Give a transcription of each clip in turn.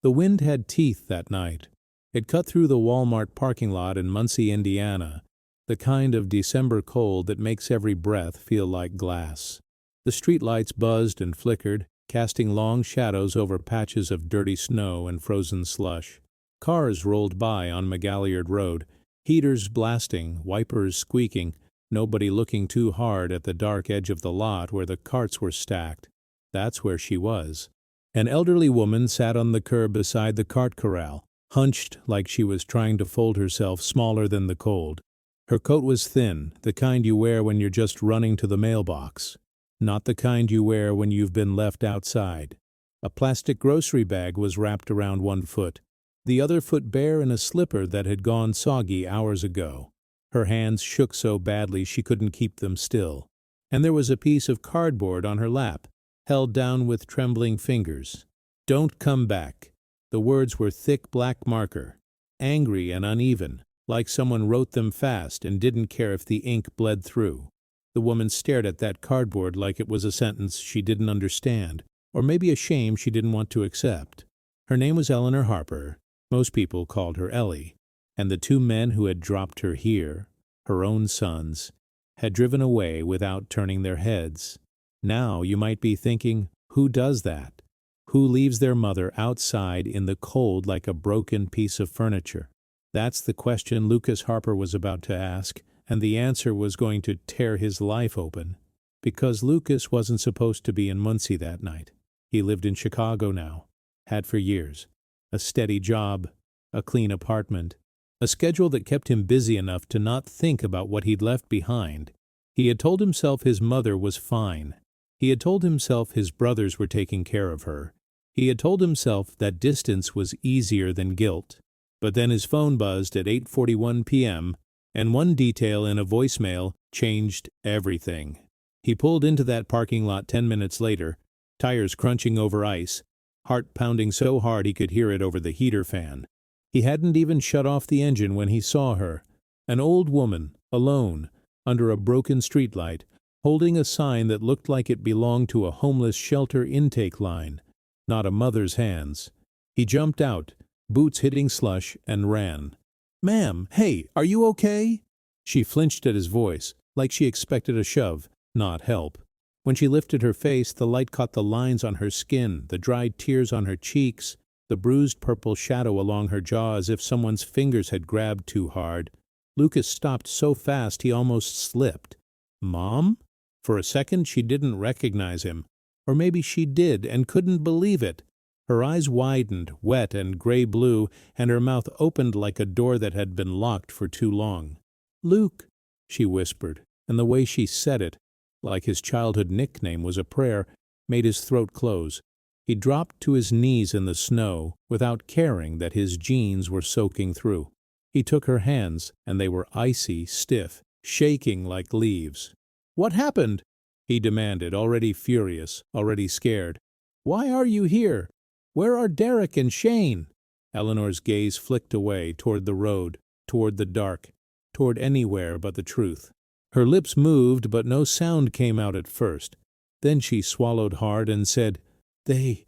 The wind had teeth that night. It cut through the Walmart parking lot in Muncie, Indiana, the kind of December cold that makes every breath feel like glass. The streetlights buzzed and flickered, casting long shadows over patches of dirty snow and frozen slush. Cars rolled by on McGalliard Road, heaters blasting, wipers squeaking, nobody looking too hard at the dark edge of the lot where the carts were stacked. That's where she was. An elderly woman sat on the curb beside the cart corral, hunched like she was trying to fold herself smaller than the cold. Her coat was thin, the kind you wear when you're just running to the mailbox. Not the kind you wear when you've been left outside. A plastic grocery bag was wrapped around one foot, the other foot bare in a slipper that had gone soggy hours ago. Her hands shook so badly she couldn't keep them still. And there was a piece of cardboard on her lap, held down with trembling fingers. "Don't come back." The words were thick black marker, angry and uneven, like someone wrote them fast and didn't care if the ink bled through. The woman stared at that cardboard like it was a sentence she didn't understand, or maybe a shame she didn't want to accept. Her name was Eleanor Harper. Most people called her Ellie, and the two men who had dropped her here, her own sons, had driven away without turning their heads. Now you might be thinking, who does that? Who leaves their mother outside in the cold like a broken piece of furniture? That's the question Lucas Harper was about to ask, and the answer was going to tear his life open. Because Lucas wasn't supposed to be in Muncie that night. He lived in Chicago now, had for years. A steady job, a clean apartment, a schedule that kept him busy enough to not think about what he'd left behind. He had told himself his mother was fine. He had told himself his brothers were taking care of her. He had told himself that distance was easier than guilt. But then his phone buzzed at 8:41 p.m., and one detail in a voicemail changed everything. He pulled into that parking lot 10 minutes later, tires crunching over ice, heart pounding so hard he could hear it over the heater fan. He hadn't even shut off the engine when he saw her, an old woman, alone, under a broken streetlight, holding a sign that looked like it belonged to a homeless shelter intake line, not a mother's hands. He jumped out, boots hitting slush, and ran. "Ma'am, hey, are you okay?" She flinched at his voice, like she expected a shove, not help. When she lifted her face, the light caught the lines on her skin, the dried tears on her cheeks, the bruised purple shadow along her jaw as if someone's fingers had grabbed too hard. Lucas stopped so fast he almost slipped. "Mom?" For a second she didn't recognize him. Or maybe she did and couldn't believe it. Her eyes widened, wet and gray-blue, and her mouth opened like a door that had been locked for too long. "Luke," she whispered, and the way she said it, like his childhood nickname was a prayer, made his throat close. He dropped to his knees in the snow without caring that his jeans were soaking through. He took her hands, and they were icy, stiff, shaking like leaves. "What happened?" he demanded, already furious, already scared. "Why are you here? Where are Derek and Shane?" Eleanor's gaze flicked away toward the road, toward the dark, toward anywhere but the truth. Her lips moved, but no sound came out at first. Then she swallowed hard and said, They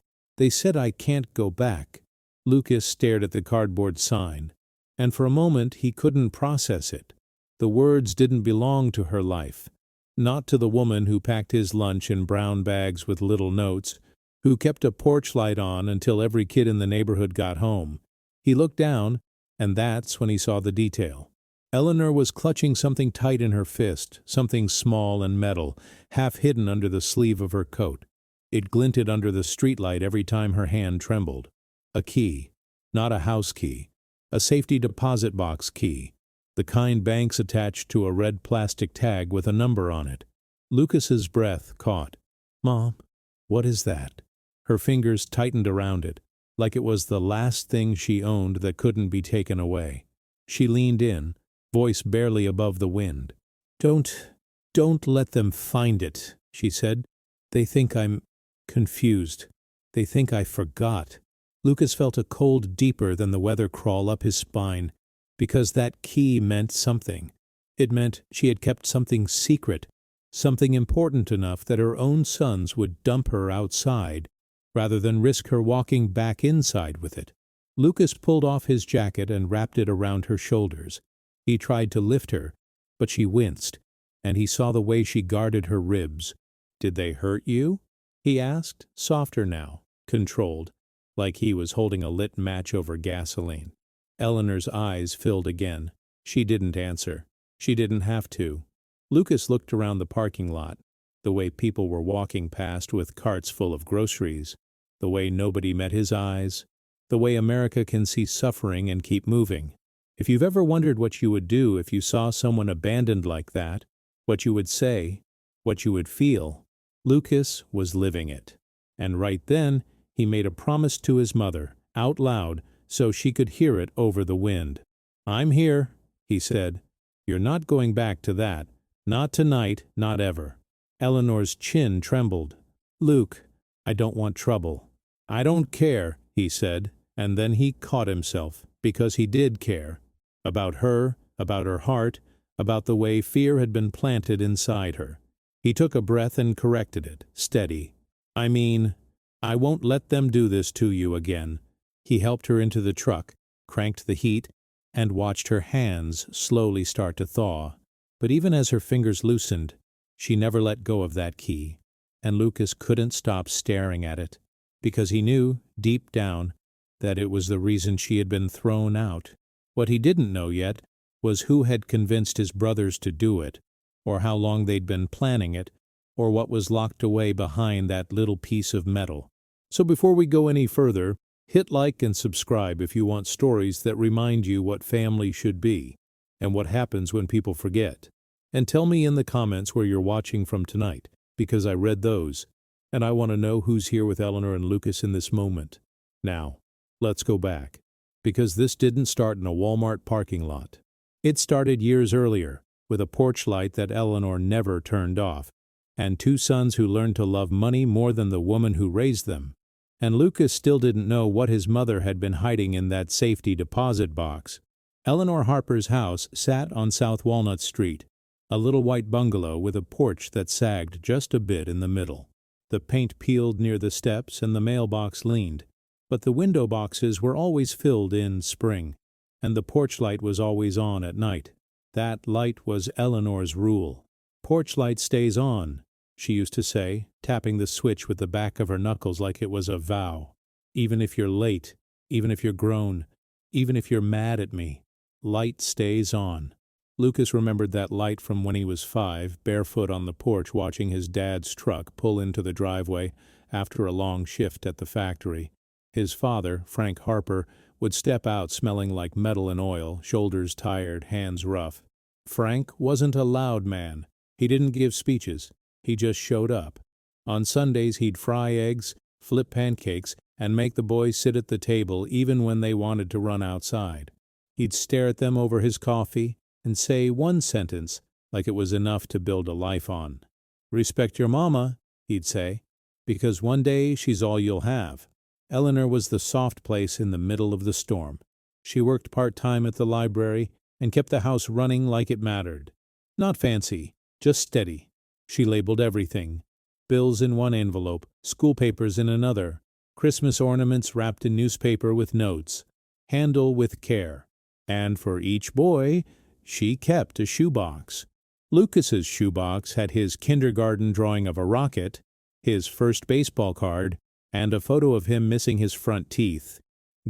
said I can't go back." Lucas stared at the cardboard sign, and for a moment he couldn't process it. The words didn't belong to her life, not to the woman who packed his lunch in brown bags with little notes, who kept a porch light on until every kid in the neighborhood got home. He looked down, and that's when he saw the detail. Eleanor was clutching something tight in her fist, something small and metal, half hidden under the sleeve of her coat. It glinted under the streetlight every time her hand trembled. A key. Not a house key. A safety deposit box key. The kind banks attached to a red plastic tag with a number on it. Lucas's breath caught. "Mom, what is that?" Her fingers tightened around it, like it was the last thing she owned that couldn't be taken away. She leaned in, voice barely above the wind. Don't let them find it," she said. "They think I'm confused. They think I forgot." Lucas felt a cold deeper than the weather crawl up his spine, because that key meant something. It meant she had kept something secret, something important enough that her own sons would dump her outside, rather than risk her walking back inside with it. Lucas pulled off his jacket and wrapped it around her shoulders. He tried to lift her, but she winced, and he saw the way she guarded her ribs. "Did they hurt you?" he asked, softer now, controlled, like he was holding a lit match over gasoline. Eleanor's eyes filled again. She didn't answer. She didn't have to. Lucas looked around the parking lot, the way people were walking past with carts full of groceries, the way nobody met his eyes, the way America can see suffering and keep moving. If you've ever wondered what you would do if you saw someone abandoned like that, what you would say, what you would feel, Lucas was living it. And right then, he made a promise to his mother, out loud, so she could hear it over the wind. "I'm here," he said. "You're not going back to that. Not tonight, not ever." Eleanor's chin trembled. "Luke, I don't want trouble." "I don't care," he said, and then he caught himself, because he did care. About her heart, about the way fear had been planted inside her. He took a breath and corrected it, steady. "I mean, I won't let them do this to you again." He helped her into the truck, cranked the heat, and watched her hands slowly start to thaw. But even as her fingers loosened, she never let go of that key, and Lucas couldn't stop staring at it, because he knew, deep down, that it was the reason she had been thrown out. What he didn't know yet was who had convinced his brothers to do it, or how long they'd been planning it, or what was locked away behind that little piece of metal. So before we go any further, hit like and subscribe if you want stories that remind you what family should be, and what happens when people forget. And tell me in the comments where you're watching from tonight, because I read those, and I want to know who's here with Eleanor and Lucas in this moment. Now, let's go back, because this didn't start in a Walmart parking lot. It started years earlier, with a porch light that Eleanor never turned off, and two sons who learned to love money more than the woman who raised them. And Lucas still didn't know what his mother had been hiding in that safety deposit box. Eleanor Harper's house sat on South Walnut Street, a little white bungalow with a porch that sagged just a bit in the middle. The paint peeled near the steps and the mailbox leaned, but the window boxes were always filled in spring, and the porch light was always on at night. That light was Eleanor's rule. "Porch light stays on," she used to say, tapping the switch with the back of her knuckles like it was a vow. "Even if you're late, even if you're grown, even if you're mad at me, light stays on." Lucas remembered that light from when he was 5, barefoot on the porch watching his dad's truck pull into the driveway after a long shift at the factory. His father, Frank Harper, would step out smelling like metal and oil, shoulders tired, hands rough. Frank wasn't a loud man. He didn't give speeches. He just showed up. On Sundays he'd fry eggs, flip pancakes, and make the boys sit at the table even when they wanted to run outside. He'd stare at them over his coffee and say one sentence like it was enough to build a life on. "Respect your mama," he'd say, "because one day she's all you'll have." Eleanor was the soft place in the middle of the storm. She worked part-time at the library and kept the house running like it mattered. Not fancy, just steady. She labeled everything. Bills in one envelope, school papers in another, Christmas ornaments wrapped in newspaper with notes. Handle with care. And for each boy, she kept a shoebox. Lucas's shoebox had his kindergarten drawing of a rocket, his first baseball card, and a photo of him missing his front teeth,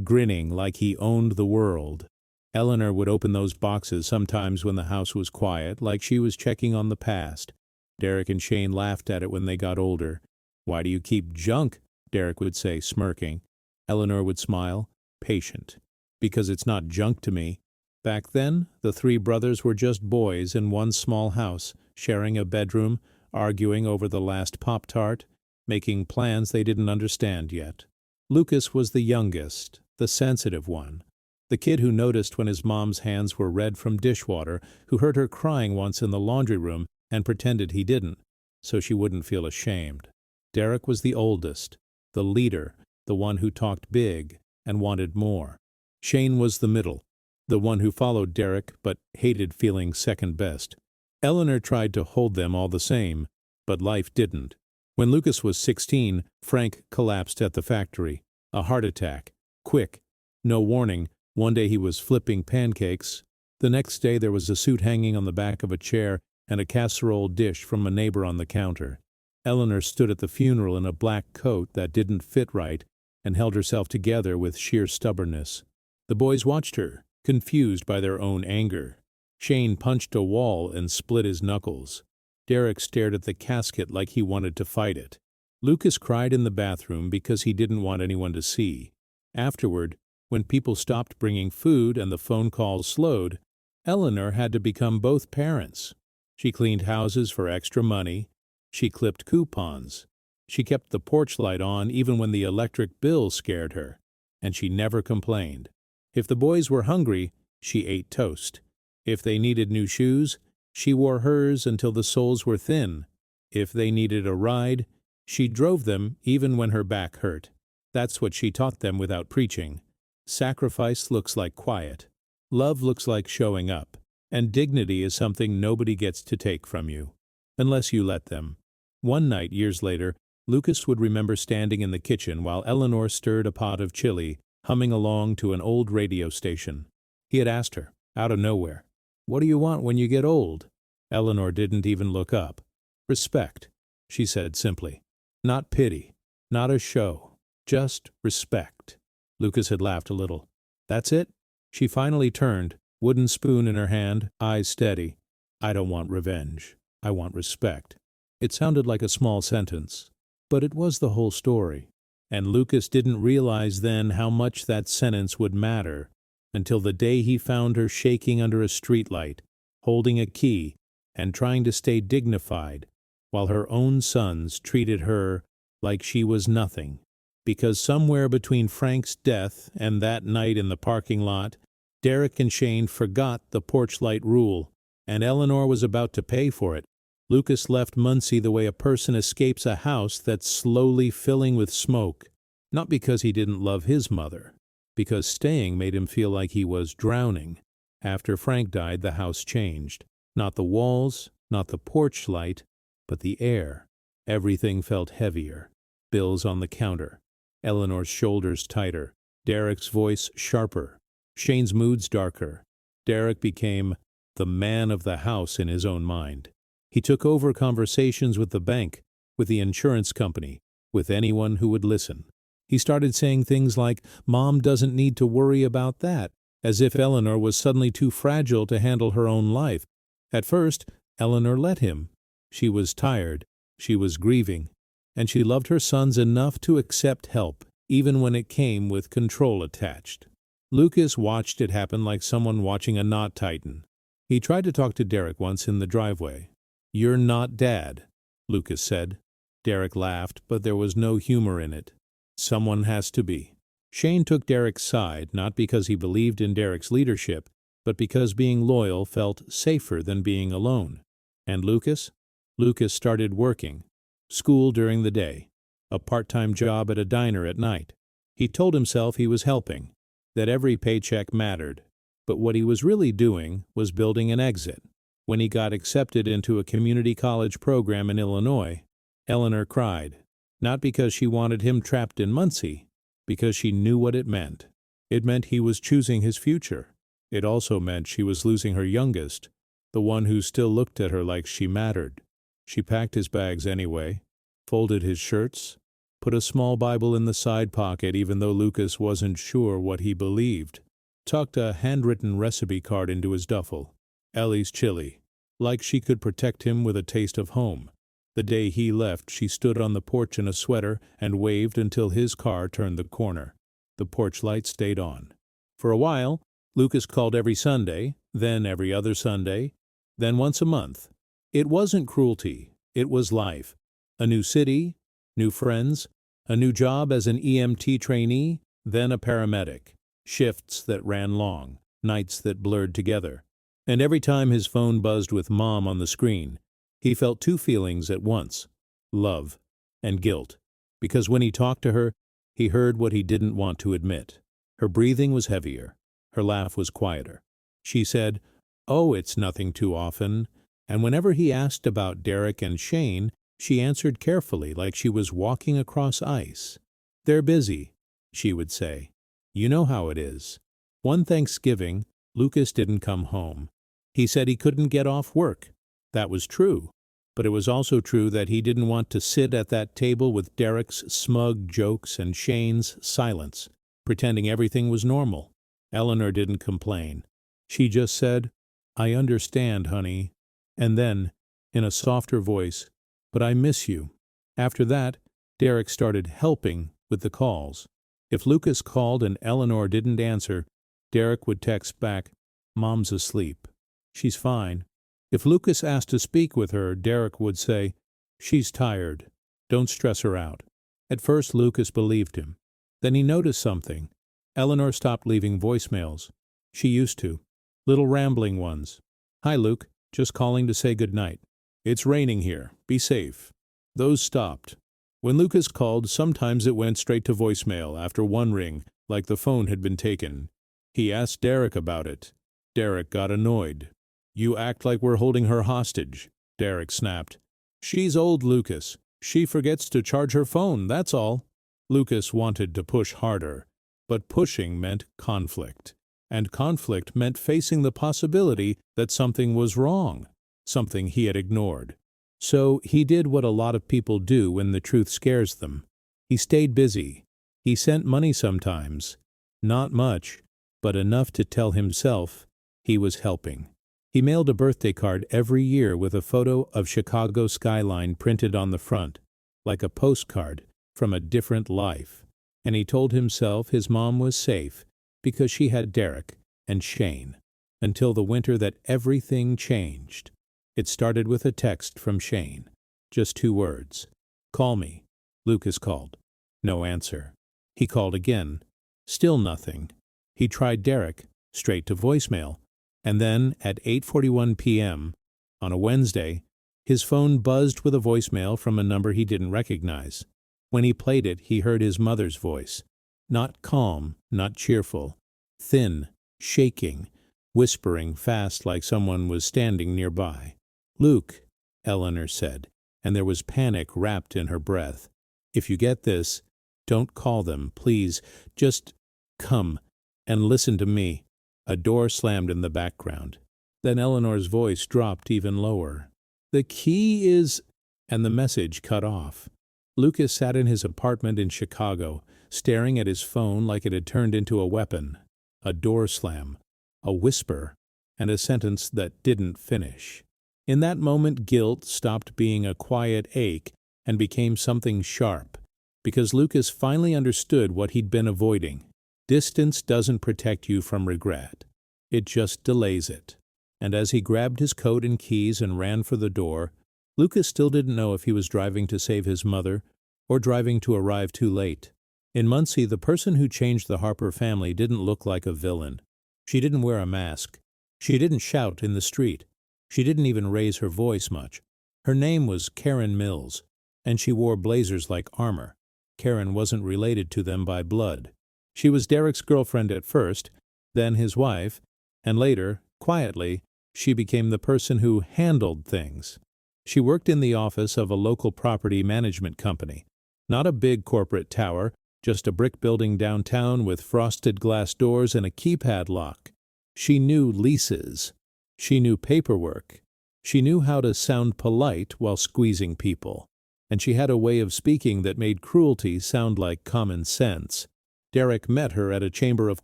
grinning like he owned the world. Eleanor would open those boxes sometimes when the house was quiet, like she was checking on the past. Derek and Shane laughed at it when they got older. "Why do you keep junk?" Derek would say, smirking. Eleanor would smile, patient. "Because it's not junk to me." Back then, the 3 brothers were just boys in one small house, sharing a bedroom, arguing over the last Pop-Tart, making plans they didn't understand yet. Lucas was the youngest, the sensitive one, the kid who noticed when his mom's hands were red from dishwater, who heard her crying once in the laundry room and pretended he didn't, so she wouldn't feel ashamed. Derek was the oldest, the leader, the one who talked big and wanted more. Shane was the middle, the one who followed Derek but hated feeling second best. Eleanor tried to hold them all the same, but life didn't. When Lucas was 16, Frank collapsed at the factory. A heart attack. Quick. No warning. One day he was flipping pancakes. The next day there was a suit hanging on the back of a chair and a casserole dish from a neighbor on the counter. Eleanor stood at the funeral in a black coat that didn't fit right and held herself together with sheer stubbornness. The boys watched her, confused by their own anger. Shane punched a wall and split his knuckles. Derek stared at the casket like he wanted to fight it. Lucas cried in the bathroom because he didn't want anyone to see. Afterward, when people stopped bringing food and the phone calls slowed, Eleanor had to become both parents. She cleaned houses for extra money. She clipped coupons. She kept the porch light on even when the electric bill scared her. And she never complained. If the boys were hungry, she ate toast. If they needed new shoes, she wore hers until the soles were thin. If they needed a ride, she drove them even when her back hurt. That's what she taught them without preaching. Sacrifice looks like quiet. Love looks like showing up. And dignity is something nobody gets to take from you. Unless you let them. One night, years later, Lucas would remember standing in the kitchen while Eleanor stirred a pot of chili, humming along to an old radio station. He had asked her, out of nowhere, "What do you want when you get old?" Eleanor didn't even look up. "Respect," she said simply. "Not pity, not a show, just respect." Lucas had laughed a little. "That's it?" She finally turned, wooden spoon in her hand, eyes steady. "I don't want revenge. I want respect." It sounded like a small sentence, but it was the whole story. And Lucas didn't realize then how much that sentence would matter until the day he found her shaking under a streetlight, holding a key and trying to stay dignified, while her own sons treated her like she was nothing. Because somewhere between Frank's death and that night in the parking lot, Derek and Shane forgot the porch light rule, and Eleanor was about to pay for it. Lucas left Muncie the way a person escapes a house that's slowly filling with smoke, not because he didn't love his mother, because staying made him feel like he was drowning. After Frank died, the house changed. Not the walls, not the porch light, but the air. Everything felt heavier. Bills on the counter. Eleanor's shoulders tighter. Derek's voice sharper. Shane's moods darker. Derek became the man of the house in his own mind. He took over conversations with the bank, with the insurance company, with anyone who would listen. He started saying things like, "Mom doesn't need to worry about that," as if Eleanor was suddenly too fragile to handle her own life. At first, Eleanor let him. She was tired, she was grieving, and she loved her sons enough to accept help, even when it came with control attached. Lucas watched it happen like someone watching a knot tighten. He tried to talk to Derek once in the driveway. "You're not Dad," Lucas said. Derek laughed, but there was no humor in it. "Someone has to be." Shane took Derek's side, not because he believed in Derek's leadership, but because being loyal felt safer than being alone. And Lucas? Lucas started working. School during the day. A part-time job at a diner at night. He told himself he was helping, that every paycheck mattered. But what he was really doing was building an exit. When he got accepted into a community college program in Illinois, Eleanor cried, not because she wanted him trapped in Muncie, because she knew what it meant. It meant he was choosing his future. It also meant she was losing her youngest, the one who still looked at her like she mattered. She packed his bags anyway, folded his shirts, put a small Bible in the side pocket even though Lucas wasn't sure what he believed, tucked a handwritten recipe card into his duffel. Ellie's chili, like she could protect him with a taste of home. The day he left, she stood on the porch in a sweater and waved until his car turned the corner. The porch light stayed on. For a while, Lucas called every Sunday, then every other Sunday, then once a month. It wasn't cruelty, it was life. A new city, new friends, a new job as an EMT trainee, then a paramedic. Shifts that ran long, nights that blurred together. And every time his phone buzzed with Mom on the screen, he felt two feelings at once, love and guilt. Because when he talked to her, he heard what he didn't want to admit. Her breathing was heavier. Her laugh was quieter. She said, "Oh, it's nothing too often." And whenever he asked about Derek and Shane, She answered carefully, like she was walking across ice. "They're busy," she would say. "You know how it is." One Thanksgiving, Lucas didn't come home. He said he couldn't get off work. That was true. But it was also true that he didn't want to sit at that table with Derek's smug jokes and Shane's silence, pretending everything was normal. Eleanor didn't complain. She just said, "I understand, honey." And then, in a softer voice, "But I miss you." After that, Derek started helping with the calls. If Lucas called and Eleanor didn't answer, Derek would text back, "Mom's asleep." "She's fine." If Lucas asked to speak with her, Derek would say, "She's tired. Don't stress her out." At first, Lucas believed him. Then he noticed something. Eleanor stopped leaving voicemails. She used to. Little rambling ones. "Hi, Luke. Just calling to say good night. It's raining here. Be safe." Those stopped. When Lucas called, sometimes it went straight to voicemail after one ring, like the phone had been taken. He asked Derek about it. Derek got annoyed. "You act like we're holding her hostage," Derek snapped. "She's old, Lucas. She forgets to charge her phone, that's all." Lucas wanted to push harder, but pushing meant conflict, and conflict meant facing the possibility that something was wrong, something he had ignored. So he did what a lot of people do when the truth scares them. He stayed busy. He sent money sometimes. Not much, but enough to tell himself he was helping. He mailed a birthday card every year with a photo of Chicago skyline printed on the front, like a postcard from a different life. And he told himself his mom was safe because she had Derek and Shane, until the winter that everything changed. It started with a text from Shane. Just 2 words. "Call me." Lucas called. No answer. He called again. Still nothing. He tried Derek, straight to voicemail. And then, at 8:41 p.m., on a Wednesday, his phone buzzed with a voicemail from a number he didn't recognize. When he played it, he heard his mother's voice. Not calm, not cheerful. Thin, shaking, whispering fast like someone was standing nearby. "Luke," Eleanor said, and there was panic wrapped in her breath. "If you get this, don't call them, please. Just come and listen to me." A door slammed in the background. Then Eleanor's voice dropped even lower. "The key is—" and the message cut off. Lucas sat in his apartment in Chicago, staring at his phone like it had turned into a weapon. A door slam, a whisper, and a sentence that didn't finish. In that moment, guilt stopped being a quiet ache and became something sharp, because Lucas finally understood what he'd been avoiding. Distance doesn't protect you from regret. It just delays it. And as he grabbed his coat and keys and ran for the door, Lucas still didn't know if he was driving to save his mother or driving to arrive too late. In Muncie, the person who changed the Harper family didn't look like a villain. She didn't wear a mask. She didn't shout in the street. She didn't even raise her voice much. Her name was Karen Mills, and she wore blazers like armor. Karen wasn't related to them by blood. She was Derek's girlfriend at first, then his wife, and later, quietly, she became the person who handled things. She worked in the office of a local property management company. Not a big corporate tower, just a brick building downtown with frosted glass doors and a keypad lock. She knew leases. She knew paperwork. She knew how to sound polite while squeezing people. And she had a way of speaking that made cruelty sound like common sense. Derek met her at a Chamber of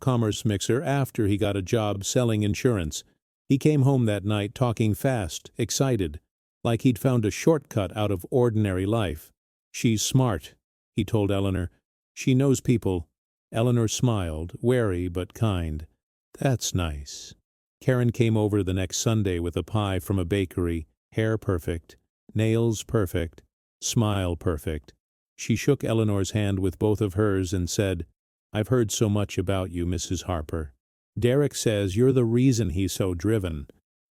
Commerce mixer after he got a job selling insurance. He came home that night talking fast, excited, like he'd found a shortcut out of ordinary life. "She's smart," he told Eleanor. "She knows people." Eleanor smiled, wary but kind. "That's nice." Karen came over the next Sunday with a pie from a bakery, hair perfect, nails perfect, smile perfect. She shook Eleanor's hand with both of hers and said, "I've heard so much about you, Mrs. Harper. Derek says you're the reason he's so driven."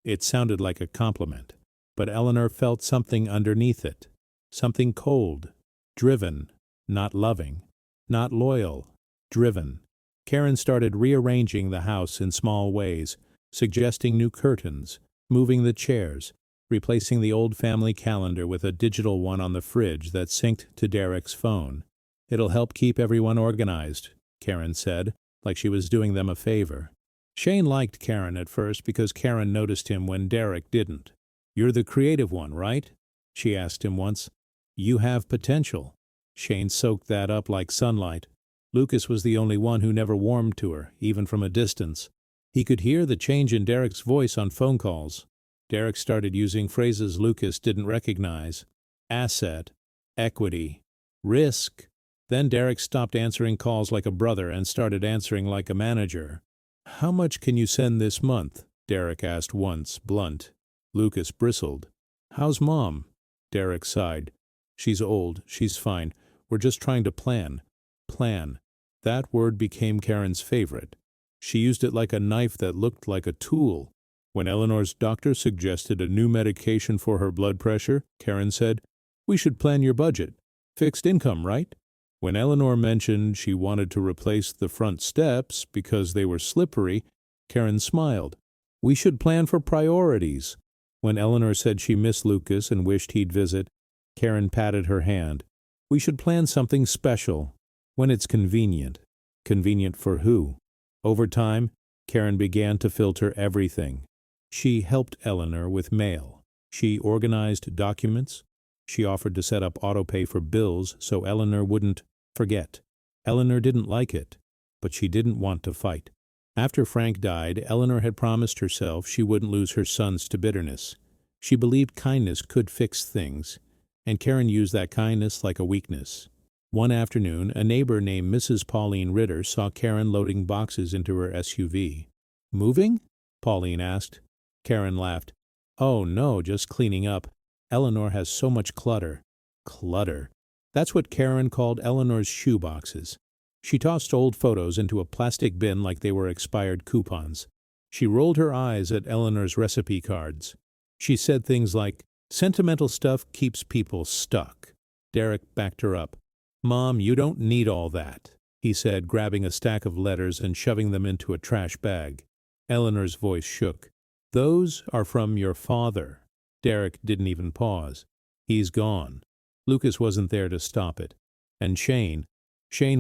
It sounded like a compliment, but Eleanor felt something underneath it, something cold, driven, not loving, not loyal, driven. Karen started rearranging the house in small ways, suggesting new curtains, moving the chairs, replacing the old family calendar with a digital one on the fridge that synced to Derek's phone. "It'll help keep everyone organized," Karen said, like she was doing them a favor. Shane liked Karen at first because Karen noticed him when Derek didn't. "You're the creative one, right?" she asked him once. "You have potential." Shane soaked that up like sunlight. Lucas was the only one who never warmed to her, even from a distance. He could hear the change in Derek's voice on phone calls. Derek started using phrases Lucas didn't recognize. Asset, equity, risk. Then Derek stopped answering calls like a brother and started answering like a manager. "How much can you send this month?" Derek asked once, blunt. Lucas bristled. "How's Mom?" Derek sighed. "She's old. She's fine. We're just trying to plan." Plan. That word became Karen's favorite. She used it like a knife that looked like a tool. When Eleanor's doctor suggested a new medication for her blood pressure, Karen said, "We should plan your budget. Fixed income, right?" When Eleanor mentioned she wanted to replace the front steps because they were slippery, Karen smiled. "We should plan for priorities." When Eleanor said she missed Lucas and wished he'd visit, Karen patted her hand. "We should plan something special. When it's convenient." Convenient for who? Over time, Karen began to filter everything. She helped Eleanor with mail. She organized documents. She offered to set up autopay for bills so Eleanor wouldn't forget. Eleanor didn't like it, but she didn't want to fight. After Frank died, Eleanor had promised herself she wouldn't lose her sons to bitterness. She believed kindness could fix things, and Karen used that kindness like a weakness. One afternoon, a neighbor named Mrs. Pauline Ritter saw Karen loading boxes into her SUV. "Moving?" Pauline asked. Karen laughed. "Oh, no, just cleaning up. Eleanor has so much clutter." Clutter. That's what Karen called Eleanor's shoeboxes. She tossed old photos into a plastic bin like they were expired coupons. She rolled her eyes at Eleanor's recipe cards. She said things like, "Sentimental stuff keeps people stuck." Derek backed her up. "Mom, you don't need all that," he said, grabbing a stack of letters and shoving them into a trash bag. Eleanor's voice shook. "Those are from your father." Derek didn't even pause. "He's gone." Lucas wasn't there to stop it. And Shane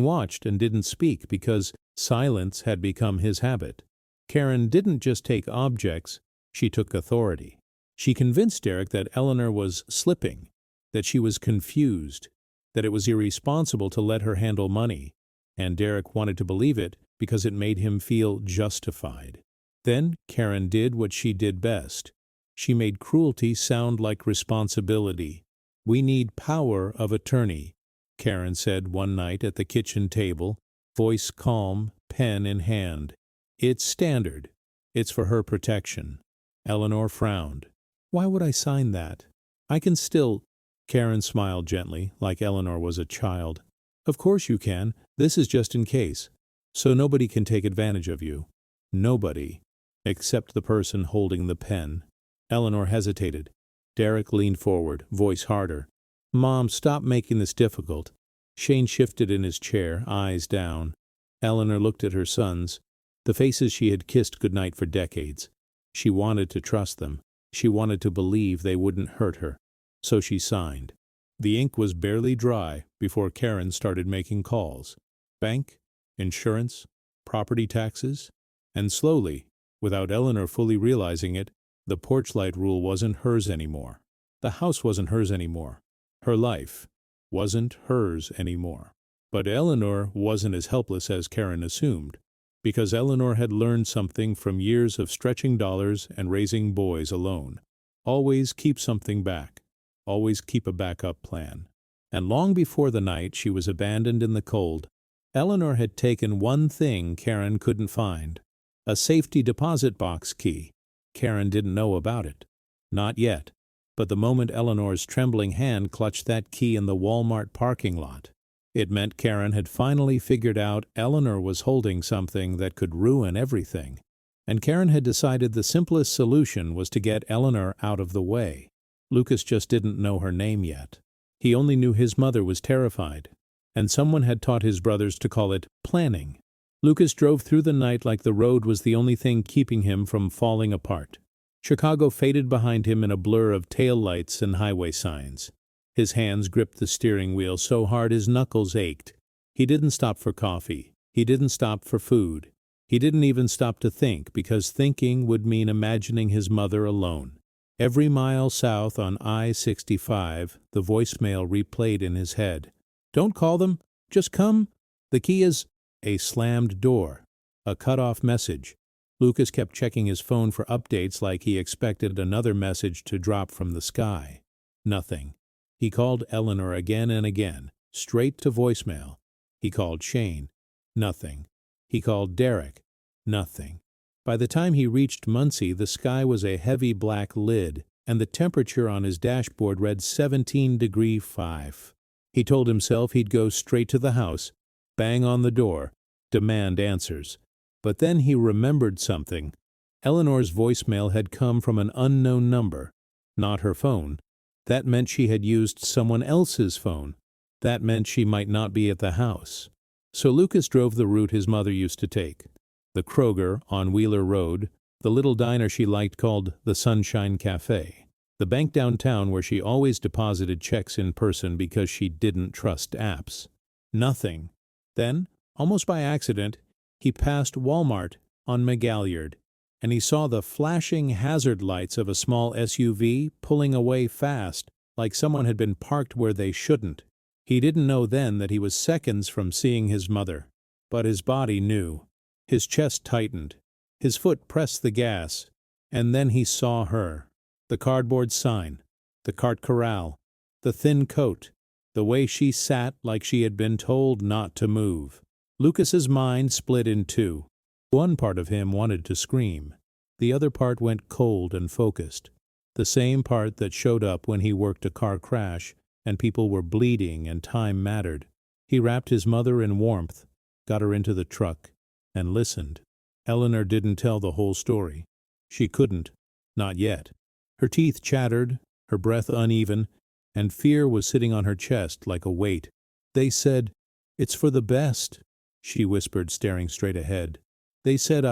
watched and didn't speak because silence had become his habit. Karen didn't just take objects, she took authority. She convinced Derek that Eleanor was slipping, that she was confused, that it was irresponsible to let her handle money, and Derek wanted to believe it because it made him feel justified. Then Karen did what she did best. She made cruelty sound like responsibility. "We need power of attorney," Karen said one night at the kitchen table, voice calm, pen in hand. "It's standard. It's for her protection." Eleanor frowned. "Why would I sign that? I can still—" Karen smiled gently, like Eleanor was a child. "Of course you can. This is just in case. So nobody can take advantage of you. Nobody. Except the person holding the pen." Eleanor hesitated. Derek leaned forward, voice harder. "Mom, stop making this difficult." Shane shifted in his chair, eyes down. Eleanor looked at her sons, the faces she had kissed goodnight for decades. She wanted to trust them. She wanted to believe they wouldn't hurt her. So she signed. The ink was barely dry before Karen started making calls. Bank, insurance, property taxes, and slowly, without Eleanor fully realizing it, the porch light rule wasn't hers anymore. The house wasn't hers anymore. Her life wasn't hers anymore. But Eleanor wasn't as helpless as Karen assumed, because Eleanor had learned something from years of stretching dollars and raising boys alone. Always keep something back. Always keep a backup plan. And long before the night she was abandoned in the cold, Eleanor had taken one thing Karen couldn't find: a safety deposit box key. Karen didn't know about it. Not yet. But the moment Eleanor's trembling hand clutched that key in the Walmart parking lot, it meant Karen had finally figured out Eleanor was holding something that could ruin everything. And Karen had decided the simplest solution was to get Eleanor out of the way. Lucas just didn't know her name yet. He only knew his mother was terrified, and someone had taught his brothers to call it planning. Lucas drove through the night like the road was the only thing keeping him from falling apart. Chicago faded behind him in a blur of taillights and highway signs. His hands gripped the steering wheel so hard his knuckles ached. He didn't stop for coffee. He didn't stop for food. He didn't even stop to think, because thinking would mean imagining his mother alone. Every mile south on I-65, the voicemail replayed in his head. "Don't call them. Just come. The key is—" A slammed door. A cut-off message. Lucas kept checking his phone for updates like he expected another message to drop from the sky. Nothing. He called Eleanor again and again, straight to voicemail. He called Shane. Nothing. He called Derek. Nothing. By the time he reached Muncie, the sky was a heavy black lid, and the temperature on his dashboard read 17°5. He told himself he'd go straight to the house, bang on the door, demand answers. But then he remembered something. Eleanor's voicemail had come from an unknown number, not her phone. That meant she had used someone else's phone. That meant she might not be at the house. So Lucas drove the route his mother used to take. The Kroger on Wheeler Road, the little diner she liked called the Sunshine Cafe, the bank downtown where she always deposited checks in person because she didn't trust apps. Nothing. Then, almost by accident, he passed Walmart on McGalliard, and he saw the flashing hazard lights of a small SUV pulling away fast, like someone had been parked where they shouldn't. He didn't know then that he was seconds from seeing his mother, but his body knew. His chest tightened. His foot pressed the gas, and then he saw her. The cardboard sign, the cart corral, the thin coat, the way she sat like she had been told not to move. Lucas's mind split in two. One part of him wanted to scream. The other part went cold and focused. The same part that showed up when he worked a car crash and people were bleeding and time mattered. He wrapped his mother in warmth, got her into the truck, and listened. Eleanor didn't tell the whole story. She couldn't. Not yet. Her teeth chattered, her breath uneven, and fear was sitting on her chest like a weight. "They said, 'It's for the best,'" she whispered, staring straight ahead. "They said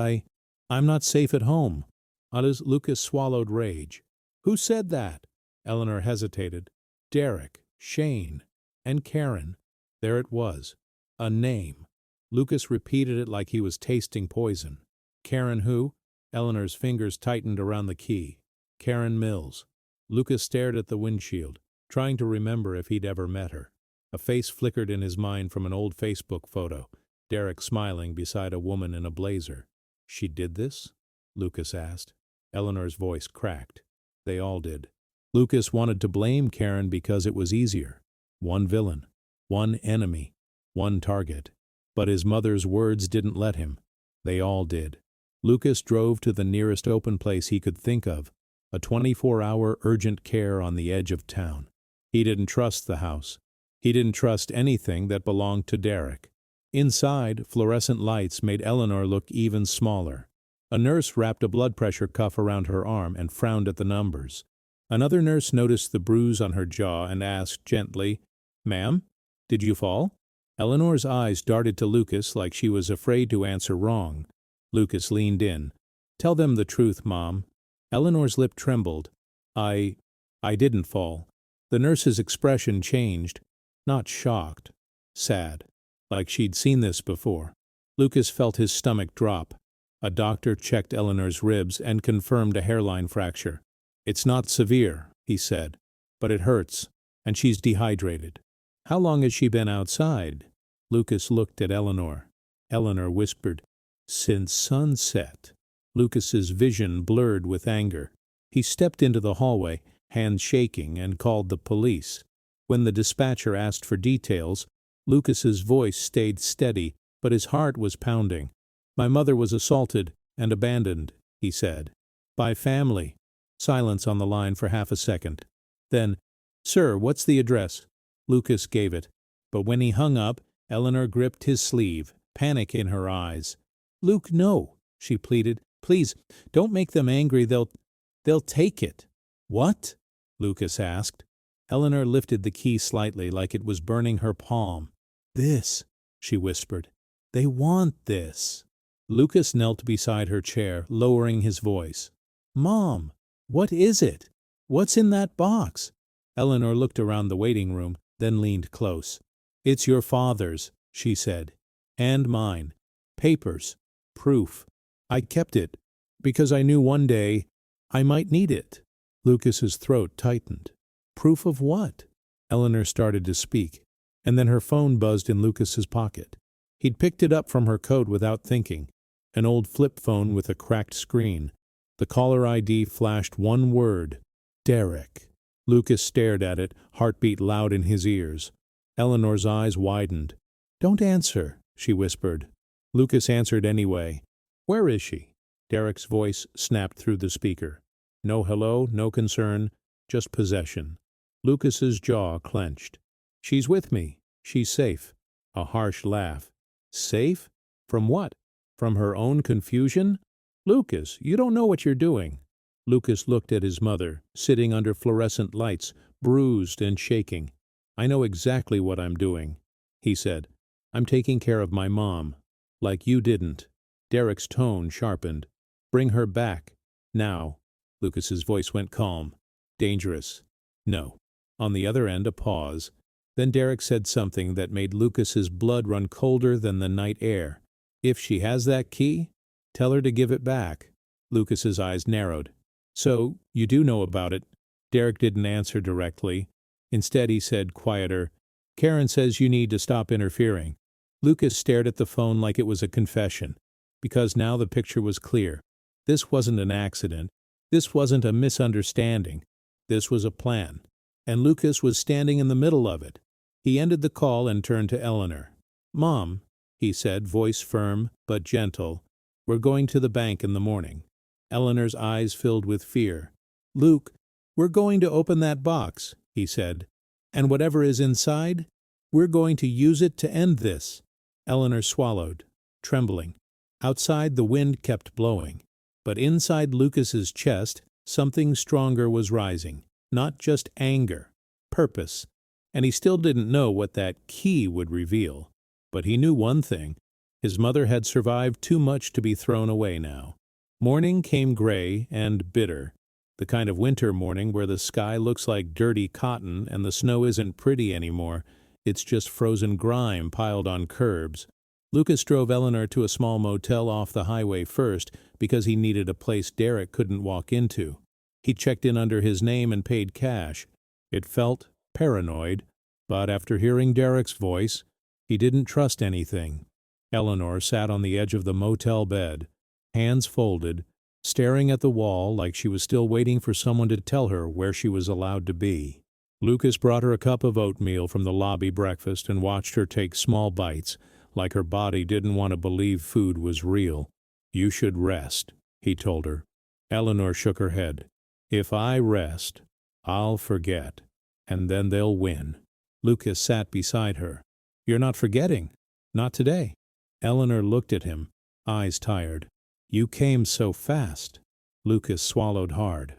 I'm not safe at home." Lucas swallowed rage. "Who said that?" Eleanor hesitated. "Derek, Shane, and Karen." There it was. A name. Lucas repeated it like he was tasting poison. "Karen who?" Eleanor's fingers tightened around the key. "Karen Mills." Lucas stared at the windshield, trying to remember if he'd ever met her. A face flickered in his mind from an old Facebook photo, Derek smiling beside a woman in a blazer. "She did this?" Lucas asked. Eleanor's voice cracked. They all did. Lucas wanted to blame Karen because it was easier. One villain, one enemy, one target. But his mother's words didn't let him. They all did. Lucas drove to the nearest open place he could think of, a 24-hour urgent care on the edge of town. He didn't trust the house. He didn't trust anything that belonged to Derek. Inside, fluorescent lights made Eleanor look even smaller. A nurse wrapped a blood pressure cuff around her arm and frowned at the numbers. Another nurse noticed the bruise on her jaw and asked gently, "Ma'am, did you fall?" Eleanor's eyes darted to Lucas like she was afraid to answer wrong. Lucas leaned in. "Tell them the truth, Mom." Eleanor's lip trembled. I didn't fall." The nurse's expression changed. Not shocked. Sad. Like she'd seen this before. Lucas felt his stomach drop. A doctor checked Eleanor's ribs and confirmed a hairline fracture. "It's not severe," he said, "but it hurts, and she's dehydrated." "How long has she been outside?" Lucas looked at Eleanor. Eleanor whispered, "Since sunset." Lucas's vision blurred with anger. He stepped into the hallway, hands shaking, and called the police. When the dispatcher asked for details, Lucas's voice stayed steady, but his heart was pounding. "My mother was assaulted and abandoned," he said. "By family." Silence on the line for half a second. Then, "Sir, what's the address?" Lucas gave it. But when he hung up, Eleanor gripped his sleeve, panic in her eyes. "Luke, no," she pleaded. "Please, don't make them angry. They'll take it." "What?" Lucas asked. Eleanor lifted the key slightly like it was burning her palm. "This," she whispered. "They want this." Lucas knelt beside her chair, lowering his voice. "Mom, What is it? What's in that box? Eleanor looked around the waiting room, then leaned close. It's your father's, she said. And mine. Papers. Proof. I kept it because I knew one day I might need it. Lucas's throat tightened. Proof of what? Eleanor started to speak, and then her phone buzzed in Lucas's pocket. He'd picked it up from her coat without thinking, an old flip phone with a cracked screen. The caller ID flashed one word, Derek. Lucas stared at it, heartbeat loud in his ears. Eleanor's eyes widened. Don't answer, she whispered. Lucas answered anyway. Where is she? Derek's voice snapped through the speaker. No hello, no concern, just possession. Lucas's jaw clenched. She's with me. She's safe. A harsh laugh. Safe? From what? From her own confusion? Lucas, you don't know what you're doing. Lucas looked at his mother, sitting under fluorescent lights, bruised and shaking. I know exactly what I'm doing, he said. I'm taking care of my mom. Like you didn't. Derek's tone sharpened. Bring her back. Now. Lucas's voice went calm. Dangerous. No. On the other end, a pause. Then Derek said something that made Lucas's blood run colder than the night air. If she has that key, tell her to give it back. Lucas's eyes narrowed. So, you do know about it. Derek didn't answer directly. Instead, he said, quieter, Karen says you need to stop interfering. Lucas stared at the phone like it was a confession, because now the picture was clear. This wasn't an accident. This wasn't a misunderstanding. This was a plan. And Lucas was standing in the middle of it. He ended the call and turned to Eleanor. Mom, he said, voice firm but gentle, we're going to the bank in the morning. Eleanor's eyes filled with fear. Luke, we're going to open that box, he said. And whatever is inside, we're going to use it to end this. Eleanor swallowed, trembling. Outside the wind kept blowing. But inside Lucas's chest, something stronger was rising. Not just anger, purpose. And he still didn't know what that key would reveal. But he knew one thing. His mother had survived too much to be thrown away now. Morning came gray and bitter. The kind of winter morning where the sky looks like dirty cotton and the snow isn't pretty anymore. It's just frozen grime piled on curbs. Lucas drove Eleanor to a small motel off the highway first because he needed a place Derek couldn't walk into. He checked in under his name and paid cash. It felt paranoid, but after hearing Derek's voice, he didn't trust anything. Eleanor sat on the edge of the motel bed, hands folded, staring at the wall like she was still waiting for someone to tell her where she was allowed to be. Lucas brought her a cup of oatmeal from the lobby breakfast and watched her take small bites, like her body didn't want to believe food was real. You should rest, he told her. Eleanor shook her head. If I rest, I'll forget, and then they'll win. Lucas sat beside her. You're not forgetting. Not today. Eleanor looked at him, eyes tired. You came so fast. Lucas swallowed hard.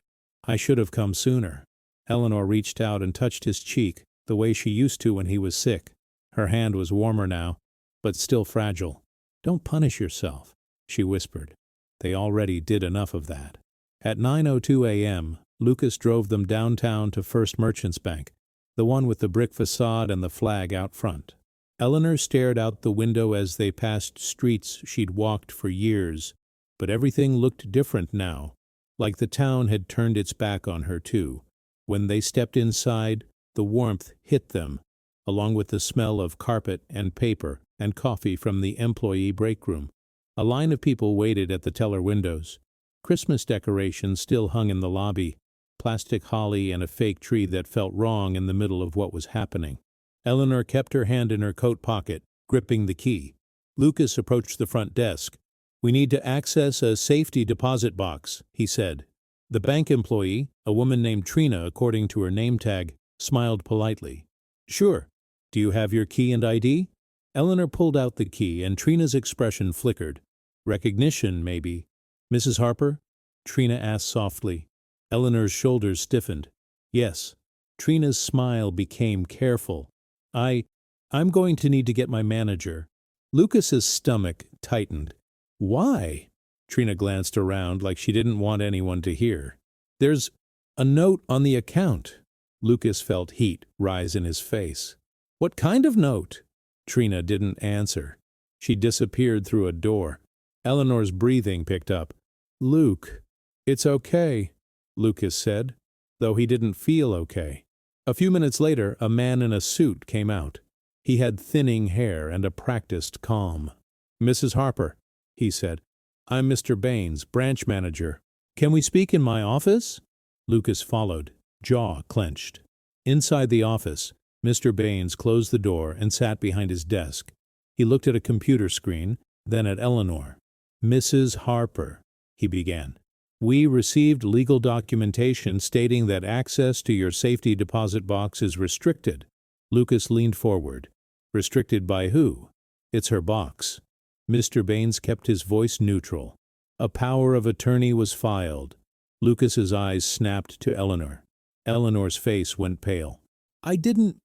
I should have come sooner. Eleanor reached out and touched his cheek, the way she used to when he was sick. Her hand was warmer now, but still fragile. Don't punish yourself, she whispered. They already did enough of that. At 9:02 a.m., Lucas drove them downtown to First Merchants Bank, the one with the brick facade and the flag out front. Eleanor stared out the window as they passed streets she'd walked for years, but everything looked different now, like the town had turned its back on her too. When they stepped inside, the warmth hit them, along with the smell of carpet and paper and coffee from the employee break room. A line of people waited at the teller windows. Christmas decorations still hung in the lobby, plastic holly and a fake tree that felt wrong in the middle of what was happening. Eleanor kept her hand in her coat pocket, gripping the key. Lucas approached the front desk. We need to access a safety deposit box, he said. The bank employee, a woman named Trina according to her name tag, smiled politely. Sure. Do you have your key and ID? Eleanor pulled out the key and Trina's expression flickered. Recognition, maybe. Mrs. Harper? Trina asked softly. Eleanor's shoulders stiffened. Yes. Trina's smile became careful. I'm going to need to get my manager. Lucas's stomach tightened. Why? Trina glanced around like she didn't want anyone to hear. There's a note on the account. Lucas felt heat rise in his face. What kind of note? Trina didn't answer. She disappeared through a door. Eleanor's breathing picked up. Luke. It's okay, Lucas said, though he didn't feel okay. A few minutes later, a man in a suit came out. He had thinning hair and a practiced calm. Mrs. Harper, he said. I'm Mr. Baines, branch manager. Can we speak in my office? Lucas followed, jaw clenched. Inside the office, Mr. Baines closed the door and sat behind his desk. He looked at a computer screen, then at Eleanor. Mrs. Harper, he began. We received legal documentation stating that access to your safety deposit box is restricted. Lucas leaned forward. Restricted by who? It's her box. Mr. Baines kept his voice neutral. A power of attorney was filed. Lucas's eyes snapped to Eleanor. Eleanor's face went pale. I didn't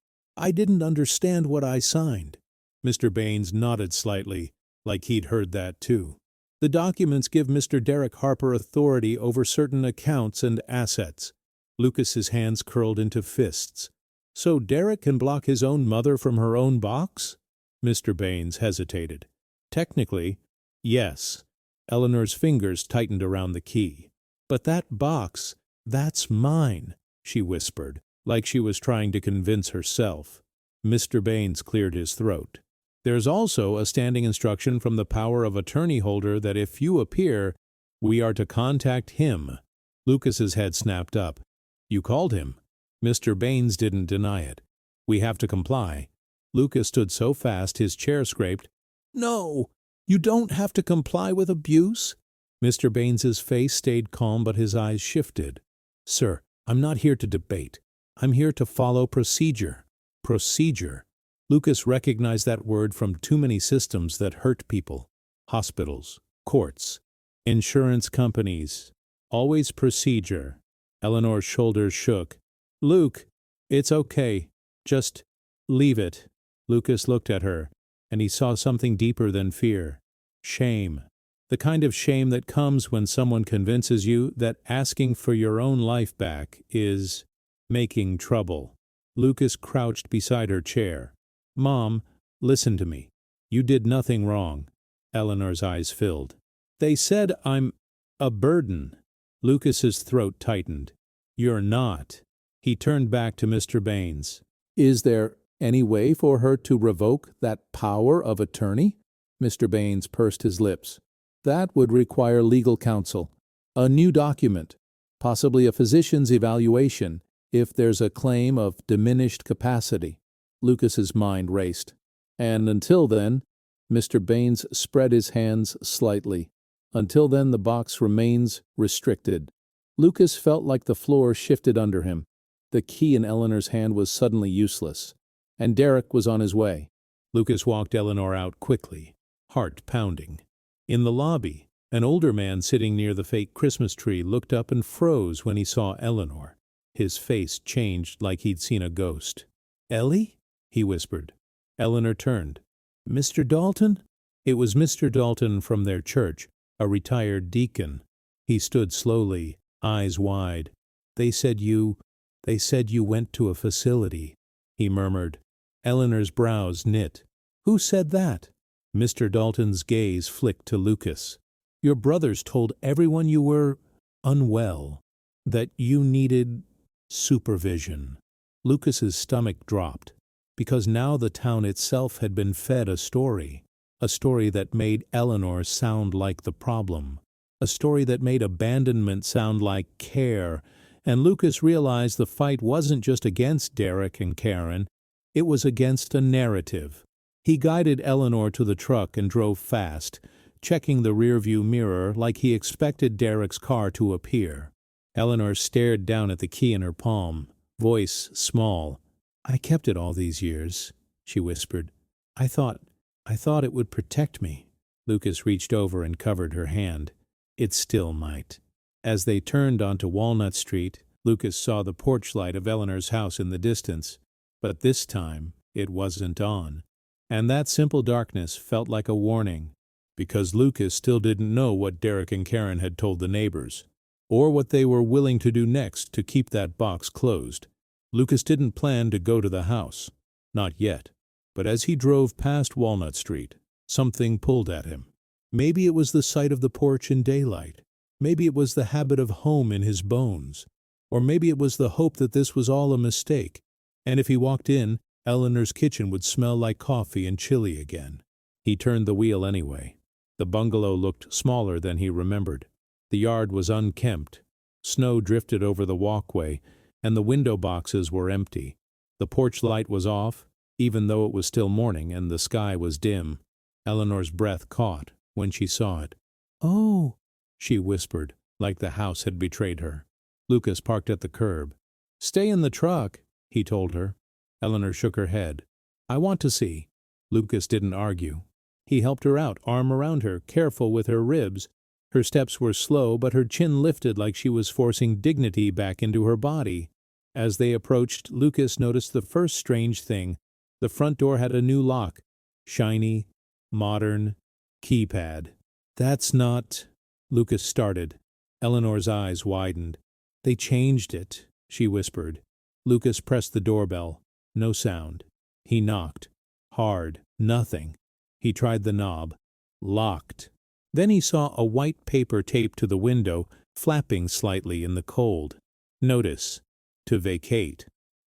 understand what I signed. Mr. Baines nodded slightly, like he'd heard that too. The documents give Mr. Derek Harper authority over certain accounts and assets. Lucas's hands curled into fists. So Derek can block his own mother from her own box? Mr. Baines hesitated. Technically, yes. Eleanor's fingers tightened around the key. But that box, that's mine, she whispered, like she was trying to convince herself. Mr. Baines cleared his throat. There's also a standing instruction from the power of attorney holder that if you appear, we are to contact him. Lucas's head snapped up. You called him. Mr. Baines didn't deny it. We have to comply. Lucas stood so fast his chair scraped. No, you don't have to comply with abuse. Mr. Baines's face stayed calm, but his eyes shifted. Sir, I'm not here to debate. I'm here to follow procedure. Procedure. Lucas recognized that word from too many systems that hurt people. Hospitals, courts, insurance companies. Always procedure. Eleanor's shoulders shook. Luke, it's okay. Just leave it. Lucas looked at her, and he saw something deeper than fear. Shame. The kind of shame that comes when someone convinces you that asking for your own life back is making trouble. Lucas crouched beside her chair. Mom, listen to me. You did nothing wrong. Eleanor's eyes filled. They said I'm a burden. Lucas's throat tightened. You're not. He turned back to Mr. Baines. Is there any way for her to revoke that power of attorney? Mr. Baines pursed his lips. That would require legal counsel, a new document, possibly a physician's evaluation, if there's a claim of diminished capacity. Lucas's mind raced. And until then, Mr. Baines spread his hands slightly. Until then, the box remains restricted. Lucas felt like the floor shifted under him. The key in Eleanor's hand was suddenly useless, and Derek was on his way. Lucas walked Eleanor out quickly, heart pounding. In the lobby, an older man sitting near the fake Christmas tree looked up and froze when he saw Eleanor. His face changed like he'd seen a ghost. Ellie? He whispered. Eleanor turned. Mr. Dalton? It was Mr. Dalton from their church, a retired deacon. He stood slowly, eyes wide. They said you went to a facility, he murmured. Eleanor's brows knit. Who said that? Mr. Dalton's gaze flicked to Lucas. Your brothers told everyone you were unwell, that you needed supervision. Lucas's stomach dropped, because now the town itself had been fed a story that made Eleanor sound like the problem, a story that made abandonment sound like care, and Lucas realized the fight wasn't just against Derek and Karen, it was against a narrative. He guided Eleanor to the truck and drove fast, checking the rearview mirror like he expected Derek's car to appear. Eleanor stared down at the key in her palm, voice small. I kept it all these years, she whispered. I thought it would protect me. Lucas reached over and covered her hand. It still might. As they turned onto Walnut Street, Lucas saw the porch light of Eleanor's house in the distance, but this time it wasn't on. And that simple darkness felt like a warning, because Lucas still didn't know what Derek and Karen had told the neighbors. or what they were willing to do next to keep that box closed. Lucas didn't plan to go to the house. Not yet. But as he drove past Walnut Street, something pulled at him. Maybe it was the sight of the porch in daylight. Maybe it was the habit of home in his bones. Or maybe it was the hope that this was all a mistake, and if he walked in, Eleanor's kitchen would smell like coffee and chili again. He turned the wheel anyway. The bungalow looked smaller than he remembered. The yard was unkempt. Snow drifted over the walkway, and the window boxes were empty. The porch light was off, even though it was still morning and the sky was dim. Eleanor's breath caught when she saw it. "Oh," she whispered, like the house had betrayed her. Lucas parked at the curb. "Stay in the truck," he told her. Eleanor shook her head. "I want to see." Lucas didn't argue. He helped her out, arm around her, careful with her ribs. Her steps were slow, but her chin lifted like she was forcing dignity back into her body. As they approached, Lucas noticed the first strange thing. The front door had a new lock. Shiny, modern, keypad. "That's not—" Lucas started. Eleanor's eyes widened. "They changed it," she whispered. Lucas pressed the doorbell. No sound. He knocked. Hard. Nothing. He tried the knob. Locked. Then he saw a white paper taped to the window, flapping slightly in the cold. Notice. To vacate.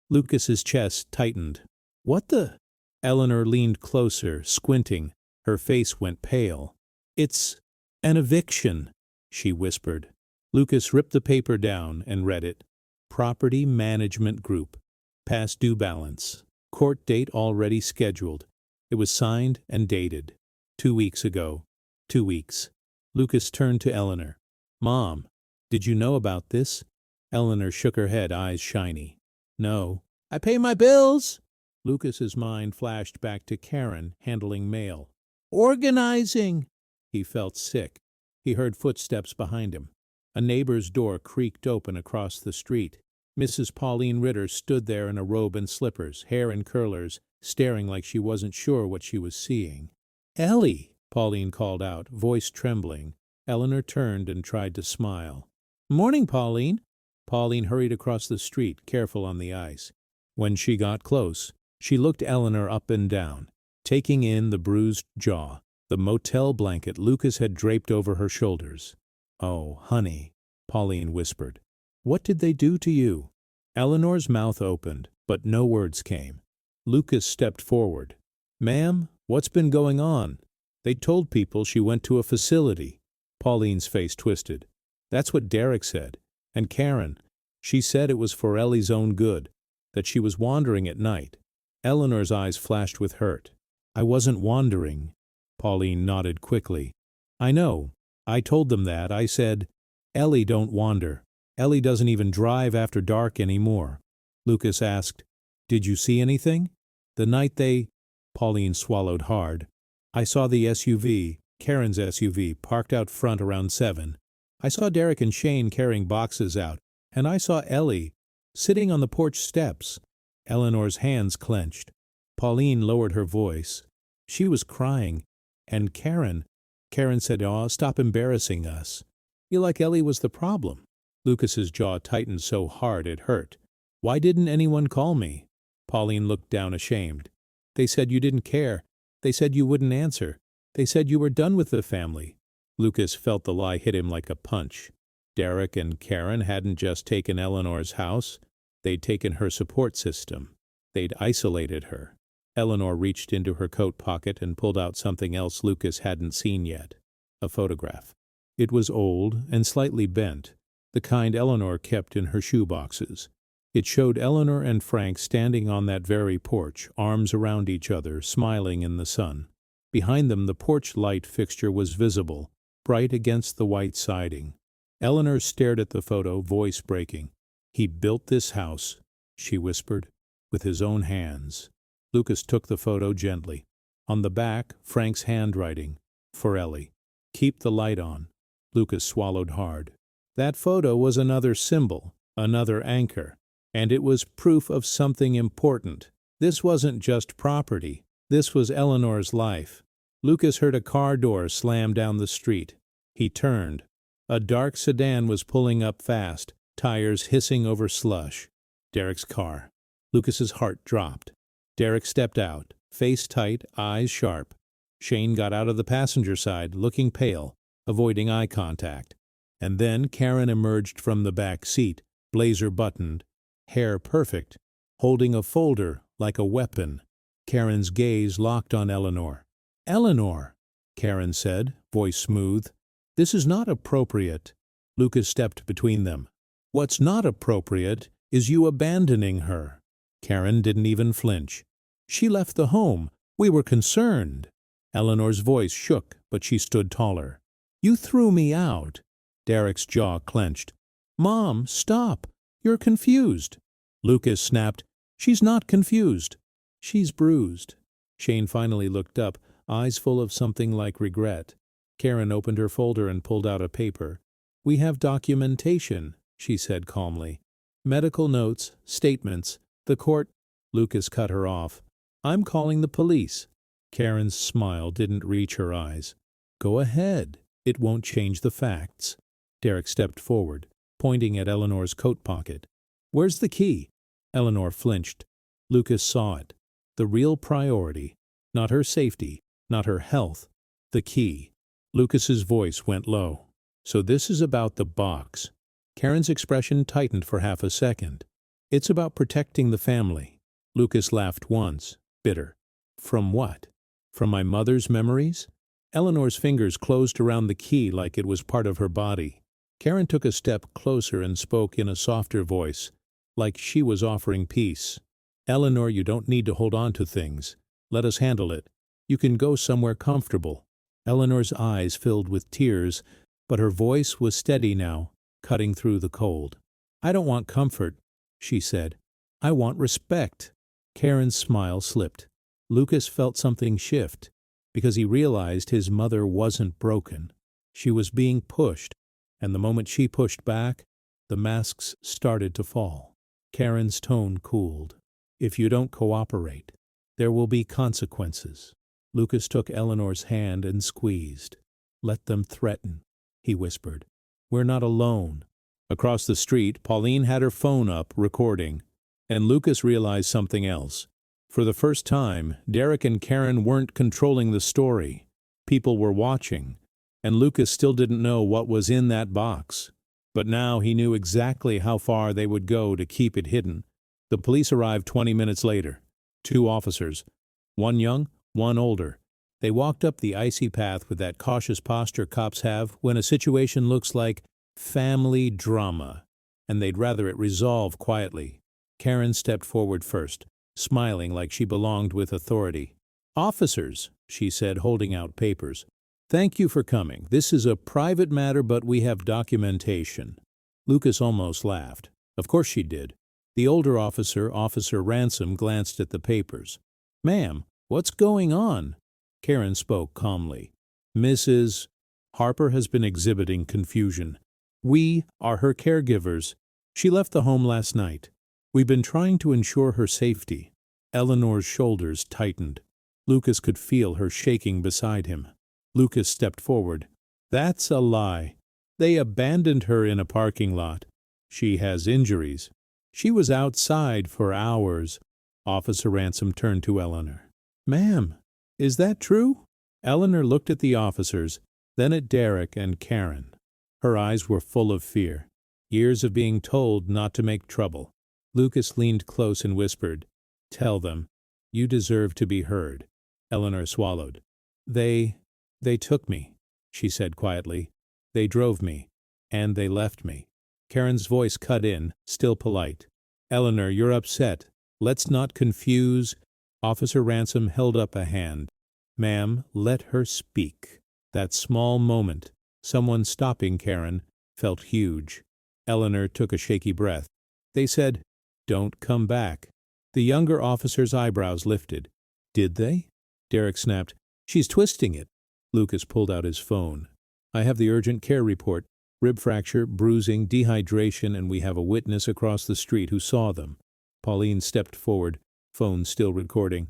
Lucas's chest tightened. "What the—" Eleanor leaned closer, squinting. Her face went pale. "It's an eviction," she whispered. Lucas ripped the paper down and read it. Property Management Group. Past due balance. Court date already scheduled. It was signed and dated. 2 weeks ago. 2 weeks. Lucas turned to Eleanor. "Mom, did you know about this?" Eleanor shook her head, eyes shiny. "No." "I pay my bills." Lucas's mind flashed back to Karen handling mail. "Organizing." He felt sick. He heard footsteps behind him. A neighbor's door creaked open across the street. Mrs. Pauline Ritter stood there in a robe and slippers, hair in curlers, staring like she wasn't sure what she was seeing. "Ellie," Pauline called out, voice trembling. Eleanor turned and tried to smile. "Morning, Pauline." Pauline hurried across the street, careful on the ice. When she got close, she looked Eleanor up and down, taking in the bruised jaw, the motel blanket Lucas had draped over her shoulders. "Oh, honey," Pauline whispered. "What did they do to you?" Eleanor's mouth opened, but no words came. Lucas stepped forward. "Ma'am, what's been going on?" "They told people she went to a facility." Pauline's face twisted. "That's what Derek said. And Karen. She said it was for Ellie's own good, that she was wandering at night." Eleanor's eyes flashed with hurt. "I wasn't wandering." Pauline nodded quickly. "I know. I told them that. I said, 'Ellie don't wander. Ellie doesn't even drive after dark anymore.'" Lucas asked, "Did you see anything?" "The night they—" Pauline swallowed hard. "I saw the SUV, Karen's SUV, parked out front around 7. I saw Derek and Shane carrying boxes out, and I saw Ellie sitting on the porch steps." Eleanor's hands clenched. Pauline lowered her voice. She was crying. "And Karen said, 'Aw, stop embarrassing us.' Feel like Ellie was the problem." Lucas's jaw tightened so hard it hurt. "Why didn't anyone call me?" Pauline looked down ashamed. "They said you didn't care. They said you wouldn't answer. They said you were done with the family." Lucas felt the lie hit him like a punch. Derek and Karen hadn't just taken Eleanor's house. They'd taken her support system. They'd isolated her. Eleanor reached into her coat pocket and pulled out something else Lucas hadn't seen yet. A photograph. It was old and slightly bent, the kind Eleanor kept in her shoeboxes. It showed Eleanor and Frank standing on that very porch, arms around each other, smiling in the sun. Behind them the porch light fixture was visible, bright against the white siding. Eleanor stared at the photo, voice breaking. "He built this house," she whispered, "with his own hands." Lucas took the photo gently. On the back, Frank's handwriting. "For Ellie. Keep the light on." Lucas swallowed hard. That photo was another symbol, another anchor. And it was proof of something important. This wasn't just property. This was Eleanor's life. Lucas heard a car door slam down the street. He turned. A dark sedan was pulling up fast, tires hissing over slush. Derek's car. Lucas's heart dropped. Derek stepped out, face tight, eyes sharp. Shane got out of the passenger side, looking pale, avoiding eye contact. And then Karen emerged from the back seat, blazer buttoned, hair perfect, holding a folder like a weapon. Karen's gaze locked on Eleanor. "Eleanor," Karen said, voice smooth. "This is not appropriate." Lucas stepped between them. "What's not appropriate is you abandoning her." Karen didn't even flinch. "She left the home. We were concerned." Eleanor's voice shook, but she stood taller. "You threw me out." Derek's jaw clenched. "Mom, stop. You're confused." Lucas snapped. "She's not confused. She's bruised." Shane finally looked up, eyes full of something like regret. Karen opened her folder and pulled out a paper. "We have documentation," she said calmly. "Medical notes, statements, the court—" Lucas cut her off. "I'm calling the police." Karen's smile didn't reach her eyes. "Go ahead. It won't change the facts." Derek stepped forward, pointing at Eleanor's coat pocket. "Where's the key?" Eleanor flinched. Lucas saw it. The real priority. Not her safety, not her health. The key. Lucas's voice went low. "So this is about the box." Karen's expression tightened for half a second. "It's about protecting the family." Lucas laughed once, bitter. "From what? From my mother's memories?" Eleanor's fingers closed around the key like it was part of her body. Karen took a step closer and spoke in a softer voice, like she was offering peace. "Eleanor, you don't need to hold on to things. Let us handle it. You can go somewhere comfortable." Eleanor's eyes filled with tears, but her voice was steady now, cutting through the cold. "I don't want comfort," she said. "I want respect." Karen's smile slipped. Lucas felt something shift, because he realized his mother wasn't broken. She was being pushed, and the moment she pushed back, the masks started to fall. Karen's tone cooled. "If you don't cooperate, there will be consequences." Lucas took Eleanor's hand and squeezed. "Let them threaten," he whispered. "We're not alone." Across the street, Pauline had her phone up, recording. And Lucas realized something else. For the first time, Derek and Karen weren't controlling the story. People were watching, and Lucas still didn't know what was in that box. But now he knew exactly how far they would go to keep it hidden. The police arrived 20 minutes later. 2 officers, one young, one older. They walked up the icy path with that cautious posture cops have when a situation looks like family drama, and they'd rather it resolve quietly. Karen stepped forward first, smiling like she belonged with authority. "Officers," she said, holding out papers. "Thank you for coming. This is a private matter, but we have documentation." Lucas almost laughed. Of course she did. The older officer, Officer Ransom, glanced at the papers. "Ma'am, what's going on?" Karen spoke calmly. "Mrs. Harper has been exhibiting confusion. We are her caregivers. She left the home last night. We've been trying to ensure her safety." Eleanor's shoulders tightened. Lucas could feel her shaking beside him. Lucas stepped forward. "That's a lie. They abandoned her in a parking lot. She has injuries. She was outside for hours." Officer Ransom turned to Eleanor. "Ma'am, is that true?" Eleanor looked at the officers, then at Derek and Karen. Her eyes were full of fear. Years of being told not to make trouble. Lucas leaned close and whispered, "Tell them. You deserve to be heard." Eleanor swallowed. They took me," she said quietly. "They drove me, and they left me." Karen's voice cut in, still polite. "Eleanor, you're upset. Let's not confuse—" Officer Ransom held up a hand. "Ma'am, let her speak." That small moment, someone stopping Karen, felt huge. Eleanor took a shaky breath. "They said, 'Don't come back.'" The younger officer's eyebrows lifted. "Did they?" Derek snapped, "She's twisting it." Lucas pulled out his phone. "I have the urgent care report. Rib fracture, bruising, dehydration, and we have a witness across the street who saw them." Pauline stepped forward, phone still recording.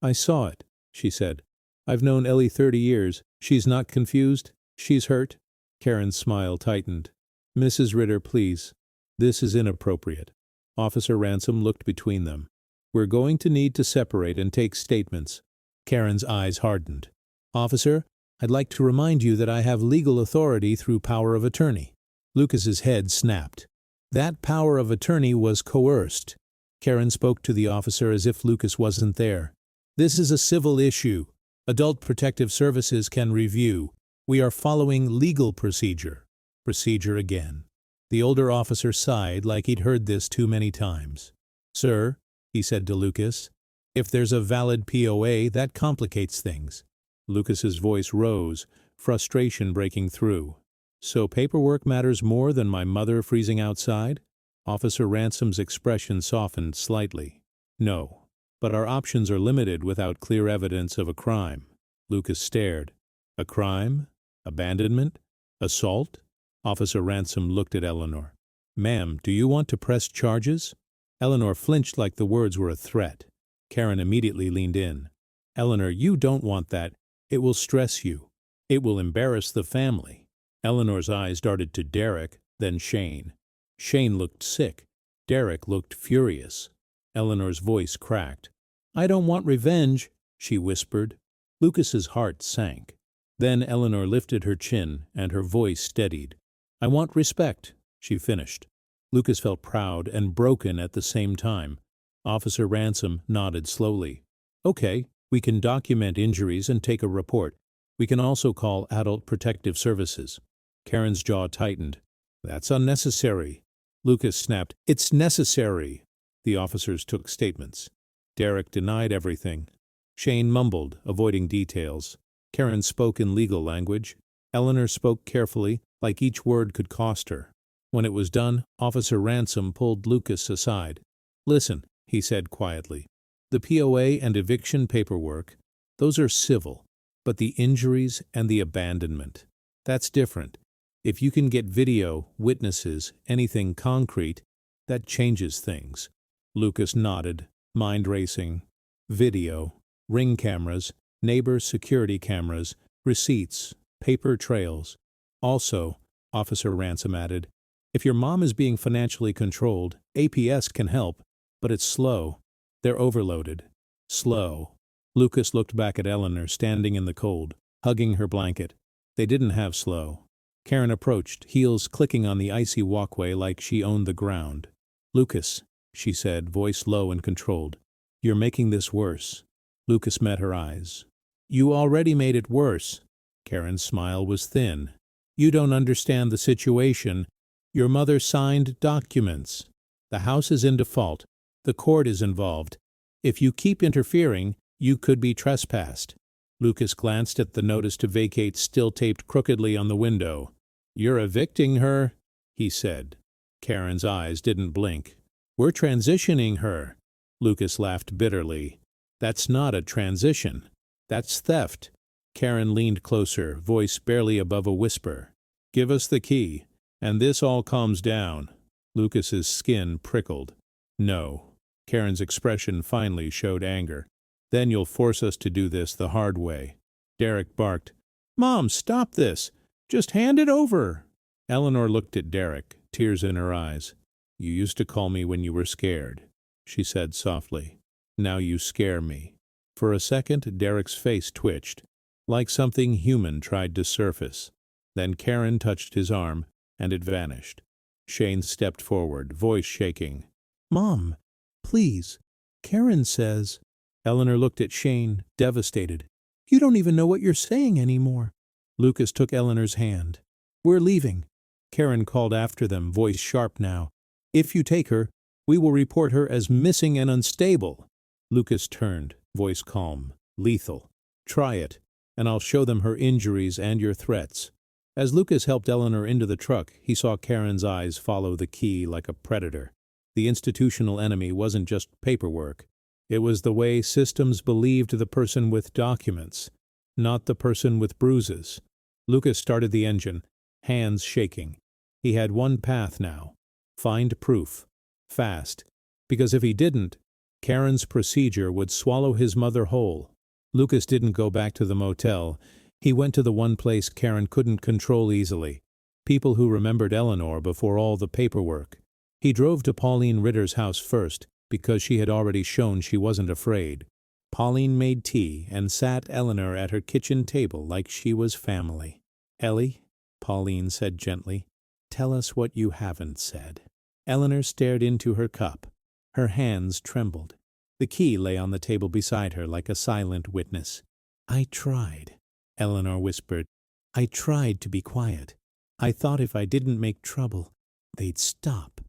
"I saw it," she said. "I've known Ellie 30 years. She's not confused. She's hurt." Karen's smile tightened. Mrs. Ritter, please. This is inappropriate. Officer Ransom looked between them. We're going to need to separate and take statements. Karen's eyes hardened. Officer, I'd like to remind you that I have legal authority through power of attorney. Lucas's head snapped. That power of attorney was coerced. Karen spoke to the officer as if Lucas wasn't there. This is a civil issue. Adult Protective Services can review. We are following legal procedure. Procedure again. The older officer sighed like he'd heard this too many times. Sir, he said to Lucas, if there's a valid POA, that complicates things. Lucas's voice rose, frustration breaking through. So paperwork matters more than my mother freezing outside? Officer Ransom's expression softened slightly. No, but our options are limited without clear evidence of a crime. Lucas stared. A crime? Abandonment? Assault? Officer Ransom looked at Eleanor. Ma'am, do you want to press charges? Eleanor flinched like the words were a threat. Karen immediately leaned in. Eleanor, you don't want that. It will stress you. It will embarrass the family. Eleanor's eyes darted to Derek, then Shane. Shane looked sick. Derek looked furious. Eleanor's voice cracked. I don't want revenge, she whispered. Lucas's heart sank. Then Eleanor lifted her chin, and her voice steadied. I want respect, she finished. Lucas felt proud and broken at the same time. Officer Ransom nodded slowly. Okay, we can document injuries and take a report. We can also call Adult Protective Services. Karen's jaw tightened. That's unnecessary. Lucas snapped, It's necessary. The officers took statements. Derek denied everything. Shane mumbled, avoiding details. Karen spoke in legal language. Eleanor spoke carefully, like each word could cost her. When it was done, Officer Ransom pulled Lucas aside. Listen, he said quietly. The POA and eviction paperwork, those are civil, but the injuries and the abandonment, that's different. If you can get video, witnesses, anything concrete, that changes things. Lucas nodded, mind racing. Video, ring cameras, neighbor security cameras, receipts, paper trails. Also, Officer Ransom added, if your mom is being financially controlled, APS can help, but it's slow. They're overloaded. Slow. Lucas looked back at Eleanor standing in the cold, hugging her blanket. They didn't have slow. Karen approached, heels clicking on the icy walkway like she owned the ground. Lucas, she said, voice low and controlled. You're making this worse. Lucas met her eyes. You already made it worse. Karen's smile was thin. You don't understand the situation. Your mother signed documents. The house is in default. The court is involved. If you keep interfering, you could be trespassed. Lucas glanced at the notice to vacate still taped crookedly on the window. You're evicting her, he said. Karen's eyes didn't blink. We're transitioning her. Lucas laughed bitterly. That's not a transition. That's theft. Karen leaned closer, voice barely above a whisper. Give us the key, and this all calms down. Lucas's skin prickled. No. Karen's expression finally showed anger. Then you'll force us to do this the hard way. Derek barked. Mom, stop this. Just hand it over. Eleanor looked at Derek, tears in her eyes. You used to call me when you were scared, she said softly. Now you scare me. For a second, Derek's face twitched, like something human tried to surface. Then Karen touched his arm, and it vanished. Shane stepped forward, voice shaking. Mom, please. Karen says. Eleanor looked at Shane, devastated. You don't even know what you're saying anymore. Lucas took Eleanor's hand. We're leaving. Karen called after them, voice sharp now. If you take her, we will report her as missing and unstable. Lucas turned, voice calm, lethal. Try it, and I'll show them her injuries and your threats. As Lucas helped Eleanor into the truck, he saw Karen's eyes follow the key like a predator. The institutional enemy wasn't just paperwork. It was the way systems believed the person with documents, not the person with bruises. Lucas started the engine, hands shaking. He had one path now. Find proof. Fast. Because if he didn't, Karen's procedure would swallow his mother whole. Lucas didn't go back to the motel. He went to the one place Karen couldn't control easily, people who remembered Eleanor before all the paperwork. He drove to Pauline Ritter's house first, because she had already shown she wasn't afraid. Pauline made tea and sat Eleanor at her kitchen table like she was family. "Ellie," Pauline said gently, "tell us what you haven't said." Eleanor stared into her cup. Her hands trembled. The key lay on the table beside her like a silent witness. "I tried," Eleanor whispered. "I tried to be quiet. I thought if I didn't make trouble, they'd stop."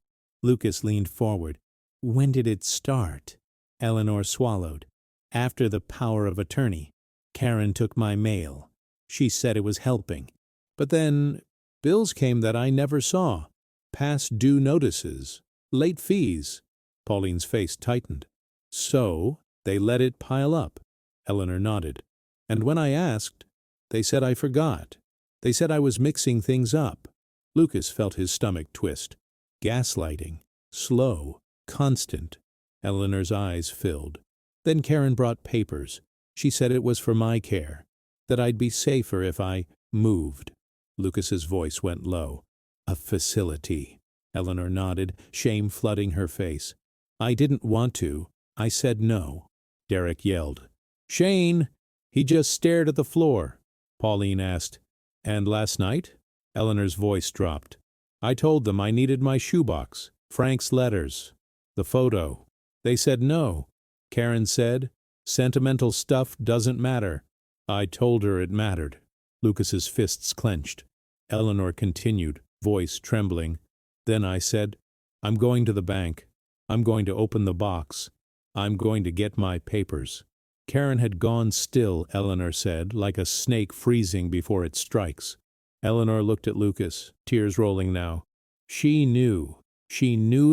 Lucas leaned forward. "When did it start?" Eleanor swallowed. "After the power of attorney. Karen took my mail. She said it was helping. But then bills came that I never saw. Past due notices. Late fees." Pauline's face tightened. "So they let it pile up." Eleanor nodded. "And when I asked, they said I forgot. They said I was mixing things up." Lucas felt his stomach twist. Gaslighting. Slow. Constant. Eleanor's eyes filled. "Then Karen brought papers. She said it was for my care, that I'd be safer if I moved." Lucas's voice went low. "A facility." Eleanor nodded, shame flooding her face. "I didn't want to. I said no." Derek yelled. "Shane!" He just stared at the floor. Pauline asked, "And last night?" Eleanor's voice dropped. "I told them I needed my shoebox, Frank's letters, the photo. They said no. Karen said, 'Sentimental stuff doesn't matter.' I told her it mattered." Lucas's fists clenched. Eleanor continued, voice trembling. "Then I said, 'I'm going to the bank. I'm going to open the box. I'm going to get my papers.'" Karen had gone still, Eleanor said, like a snake freezing before it strikes. Eleanor looked at Lucas, tears rolling now. She knew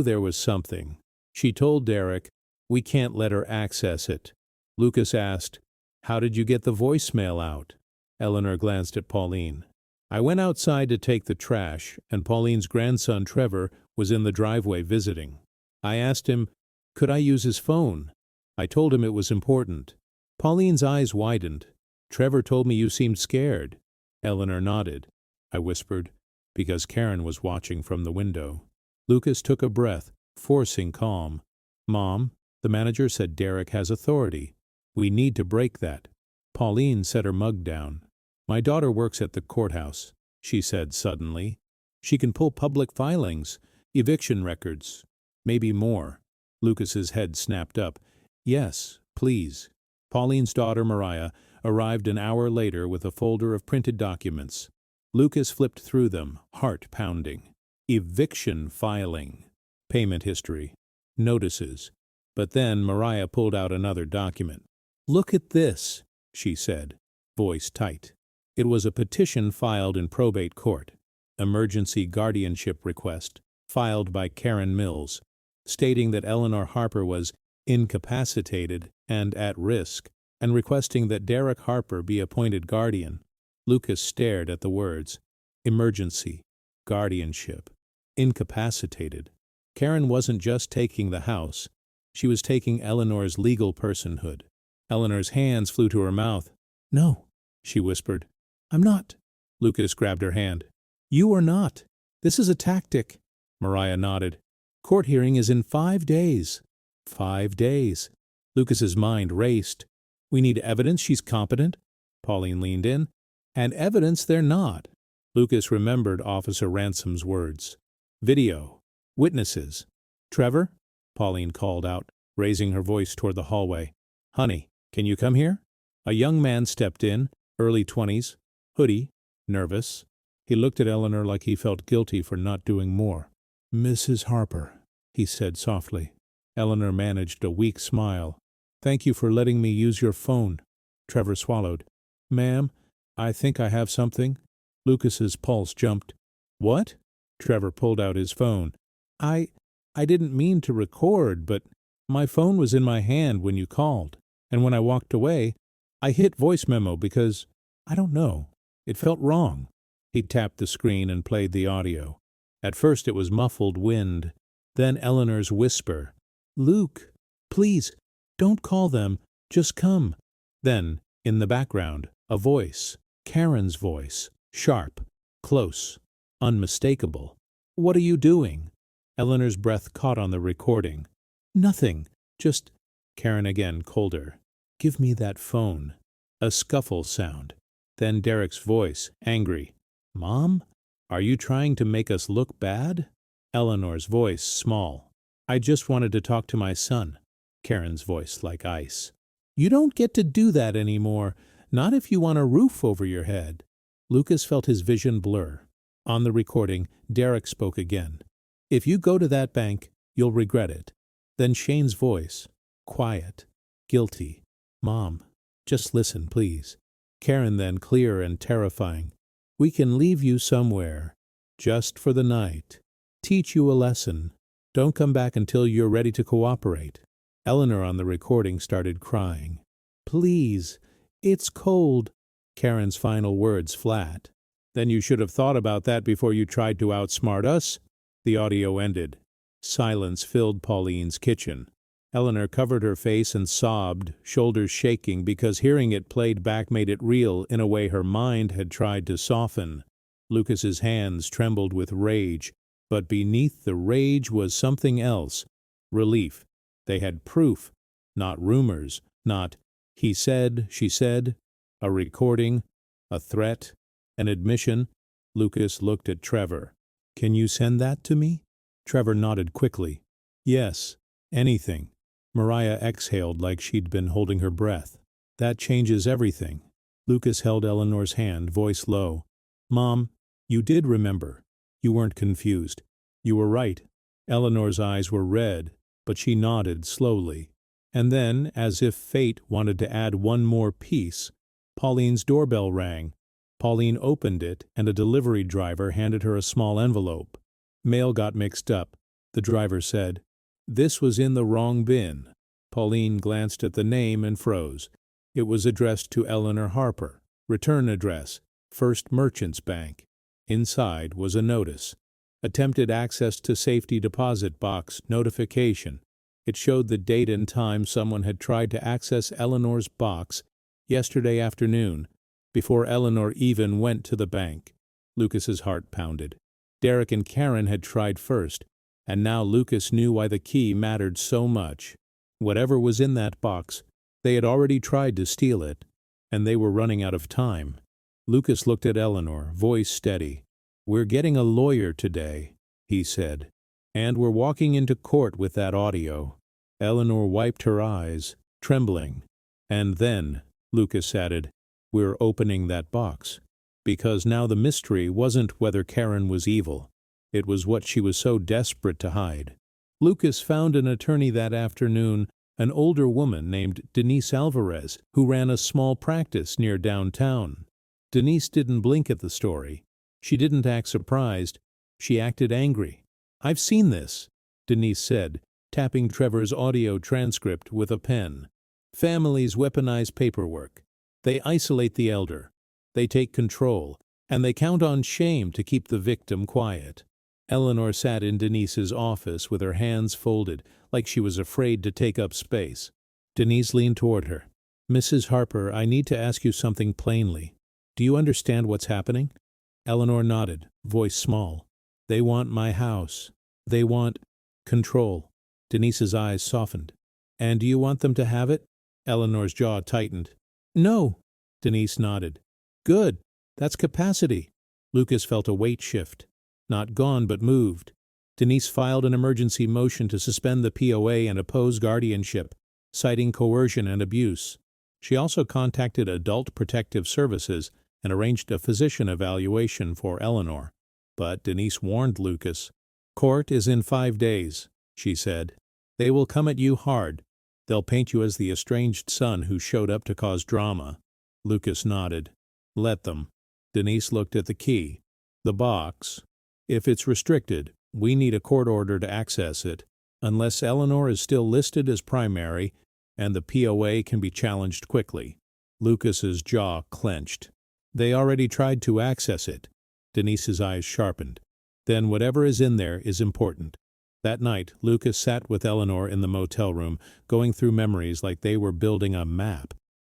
there was something. She told Derek, "We can't let her access it." Lucas asked, "How did you get the voicemail out?" Eleanor glanced at Pauline. "I went outside to take the trash, and Pauline's grandson Trevor was in the driveway visiting. I asked him, could I use his phone? I told him it was important." Pauline's eyes widened. "Trevor told me you seemed scared." Eleanor nodded. I whispered, because Karen was watching from the window. Lucas took a breath, forcing calm. "Mom, the manager said Derek has authority. We need to break that." Pauline set her mug down. "My daughter works at the courthouse," she said suddenly. "She can pull public filings, eviction records, maybe more." Lucas's head snapped up. "Yes, please." Pauline's daughter, Mariah, arrived an hour later with a folder of printed documents. Lucas flipped through them, heart pounding. Eviction filing. Payment history. Notices. But then Mariah pulled out another document. "Look at this," she said, voice tight. It was a petition filed in probate court. Emergency guardianship request, filed by Karen Mills, stating that Eleanor Harper was incapacitated and at risk, and requesting that Derek Harper be appointed guardian. Lucas stared at the words. Emergency. Guardianship. Incapacitated. Karen wasn't just taking the house. She was taking Eleanor's legal personhood. Eleanor's hands flew to her mouth. "No," she whispered. "I'm not." Lucas grabbed her hand. "You are not. This is a tactic." Mariah nodded. "Court hearing is in 5 days." 5 days. Lucas's mind raced. "We need evidence she's competent." Pauline leaned in. "And evidence they're not." Lucas remembered Officer Ransom's words. "Video. Witnesses." "Trevor?" Pauline called out, raising her voice toward the hallway. "Honey, can you come here?" A young man stepped in, early 20s, hoodie, nervous. He looked at Eleanor like he felt guilty for not doing more. "Mrs. Harper," he said softly. Eleanor managed a weak smile. "Thank you for letting me use your phone." Trevor swallowed. "Ma'am, I think I have something." Lucas's pulse jumped. "What?" Trevor pulled out his phone. I didn't mean to record, but my phone was in my hand when you called, and when I walked away, I hit voice memo because, I don't know, it felt wrong." He tapped the screen and played the audio. At first it was muffled wind, then Eleanor's whisper. "Luke, please, don't call them, just come." Then, in the background, a voice, Karen's voice, sharp, close, unmistakable. "What are you doing?" Eleanor's breath caught on the recording. "Nothing. Just—" Karen again, colder. "Give me that phone." A scuffle sound. Then Derek's voice, angry. "Mom? Are you trying to make us look bad?" Eleanor's voice, small. "I just wanted to talk to my son." Karen's voice, like ice. "You don't get to do that anymore. Not if you want a roof over your head." Lucas felt his vision blur. On the recording, Derek spoke again. "If you go to that bank, you'll regret it." Then Shane's voice, quiet, guilty. "Mom, just listen, please." Karen then, clear and terrifying. "We can leave you somewhere, just for the night. Teach you a lesson. Don't come back until you're ready to cooperate." Eleanor on the recording started crying. "Please, it's cold." Karen's final words flat. "Then you should have thought about that before you tried to outsmart us." The audio ended. Silence filled Pauline's kitchen. Eleanor covered her face and sobbed, shoulders shaking, because hearing it played back made it real in a way her mind had tried to soften. Lucas's hands trembled with rage, but beneath the rage was something else. Relief. They had proof, not rumors, not "he said, she said." A recording, a threat, an admission. Lucas looked at Trevor. "Can you send that to me?" Trevor nodded quickly. "Yes, anything." Mariah exhaled like she'd been holding her breath. "That changes everything." Lucas held Eleanor's hand, voice low. "Mom, you did remember. You weren't confused. You were right." Eleanor's eyes were red, but she nodded slowly. And then, as if fate wanted to add one more piece, Pauline's doorbell rang. Pauline opened it, and a delivery driver handed her a small envelope. Mail got mixed up. The driver said, "This was in the wrong bin." Pauline glanced at the name and froze. It was addressed to Eleanor Harper. Return address, First Merchants Bank. Inside was a notice. Attempted access to safety deposit box notification. It showed the date and time someone had tried to access Eleanor's box yesterday afternoon, before Eleanor even went to the bank. Lucas's heart pounded. Derek and Karen had tried first, and now Lucas knew why the key mattered so much. Whatever was in that box, they had already tried to steal it, and they were running out of time. Lucas looked at Eleanor, voice steady. "We're getting a lawyer today," he said, "and we're walking into court with that audio." Eleanor wiped her eyes, trembling. "And then," Lucas added, "we're opening that box." Because now the mystery wasn't whether Karen was evil. It was what she was so desperate to hide. Lucas found an attorney that afternoon, an older woman named Denise Alvarez, who ran a small practice near downtown. Denise didn't blink at the story. She didn't act surprised. She acted angry. "I've seen this," Denise said, tapping Trevor's audio transcript with a pen. "Families weaponize paperwork. They isolate the elder. They take control, and they count on shame to keep the victim quiet." Eleanor sat in Denise's office with her hands folded, like she was afraid to take up space. Denise leaned toward her. "Mrs. Harper, I need to ask you something plainly. Do you understand what's happening?" Eleanor nodded, voice small. "They want my house. They want control." Denise's eyes softened. "And do you want them to have it?" Eleanor's jaw tightened. "No." Denise nodded. "Good. That's capacity." Lucas felt a weight shift. Not gone, but moved. Denise filed an emergency motion to suspend the POA and oppose guardianship, citing coercion and abuse. She also contacted Adult Protective Services and arranged a physician evaluation for Eleanor. But Denise warned Lucas. "Court is in 5 days," she said. "They will come at you hard. They'll paint you as the estranged son who showed up to cause drama." Lucas nodded. "Let them." Denise looked at the key. "The box. If it's restricted, we need a court order to access it, unless Eleanor is still listed as primary, and the POA can be challenged quickly." Lucas's jaw clenched. "They already tried to access it." Denise's eyes sharpened. "Then whatever is in there is important." That night, Lucas sat with Eleanor in the motel room, going through memories like they were building a map.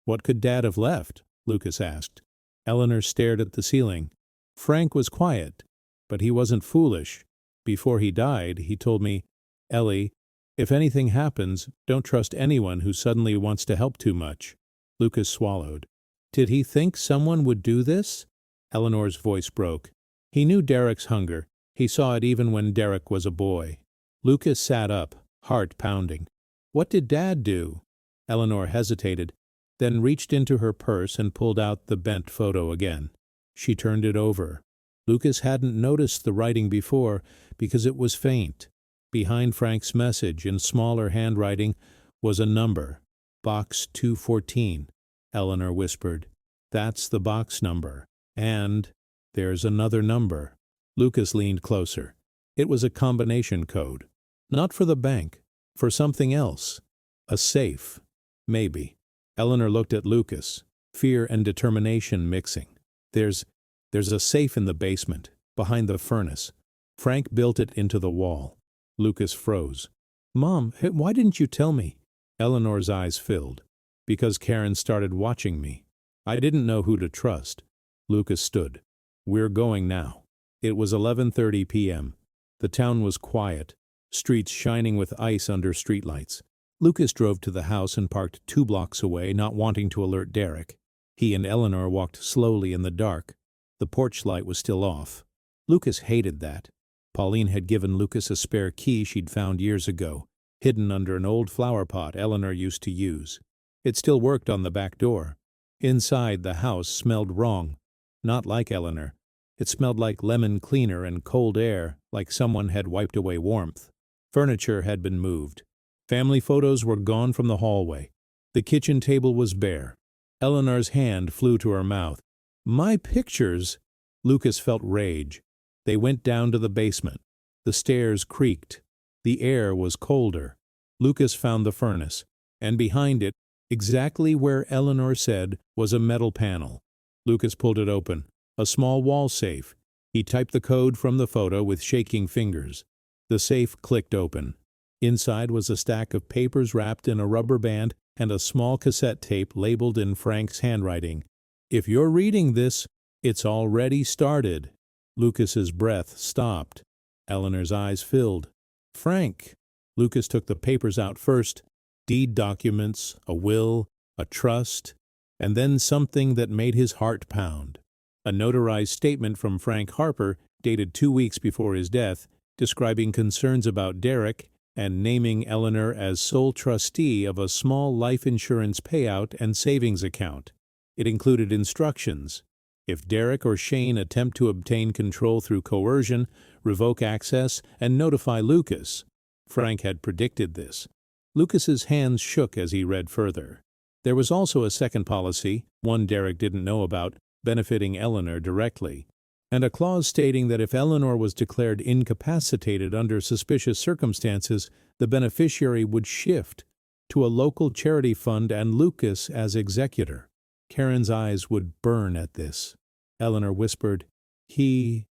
"What could Dad have left?" Lucas asked. Eleanor stared at the ceiling. "Frank was quiet. But he wasn't foolish. Before he died, he told me, "Ellie, if anything happens, don't trust anyone who suddenly wants to help too much." Lucas swallowed. Did he think someone would do this? Eleanor's voice broke. He knew Derek's hunger. He saw it even when Derek was a boy. Lucas sat up, heart pounding. What did Dad do? Eleanor hesitated, then reached into her purse and pulled out the bent photo again. She turned it over. Lucas hadn't noticed the writing before because it was faint. Behind Frank's message, in smaller handwriting, was a number. Box 214, Eleanor whispered. That's the box number. And there's another number. Lucas leaned closer. It was a combination code. Not for the bank. For something else. A safe. Maybe. Eleanor looked at Lucas, fear and determination mixing. There's a safe in the basement, behind the furnace. Frank built it into the wall. Lucas froze. Mom, why didn't you tell me? Eleanor's eyes filled. Because Karen started watching me. I didn't know who to trust. Lucas stood. We're going now. It was 11:30 p.m. The town was quiet, streets shining with ice under streetlights. Lucas drove to the house and parked 2 blocks away, not wanting to alert Derek. He and Eleanor walked slowly in the dark. The porch light was still off. Lucas hated that. Pauline had given Lucas a spare key she'd found years ago, hidden under an old flower pot Eleanor used to use. It still worked on the back door. Inside, the house smelled wrong. Not like Eleanor. It smelled like lemon cleaner and cold air, like someone had wiped away warmth. Furniture had been moved. Family photos were gone from the hallway. The kitchen table was bare. Eleanor's hand flew to her mouth. My pictures! Lucas felt rage. They went down to the basement. The stairs creaked. The air was colder. Lucas found the furnace, and behind it, exactly where Eleanor said, was a metal panel. Lucas pulled it open. A small wall safe. He typed the code from the photo with shaking fingers. The safe clicked open. Inside was a stack of papers wrapped in a rubber band and a small cassette tape labeled in Frank's handwriting. If you're reading this, it's already started. Lucas's breath stopped. Eleanor's eyes filled. Frank. Lucas took the papers out first. Deed documents, a will, a trust, and then something that made his heart pound. A notarized statement from Frank Harper, dated 2 weeks before his death, describing concerns about Derek and naming Eleanor as sole trustee of a small life insurance payout and savings account. It included instructions. If Derek or Shane attempt to obtain control through coercion, revoke access, and notify Lucas. Frank had predicted this. Lucas's hands shook as he read further. There was also a second policy, one Derek didn't know about, benefiting Eleanor directly, and a clause stating that if Eleanor was declared incapacitated under suspicious circumstances, the beneficiary would shift to a local charity fund and Lucas as executor. Karen's eyes would burn at this. Eleanor whispered, He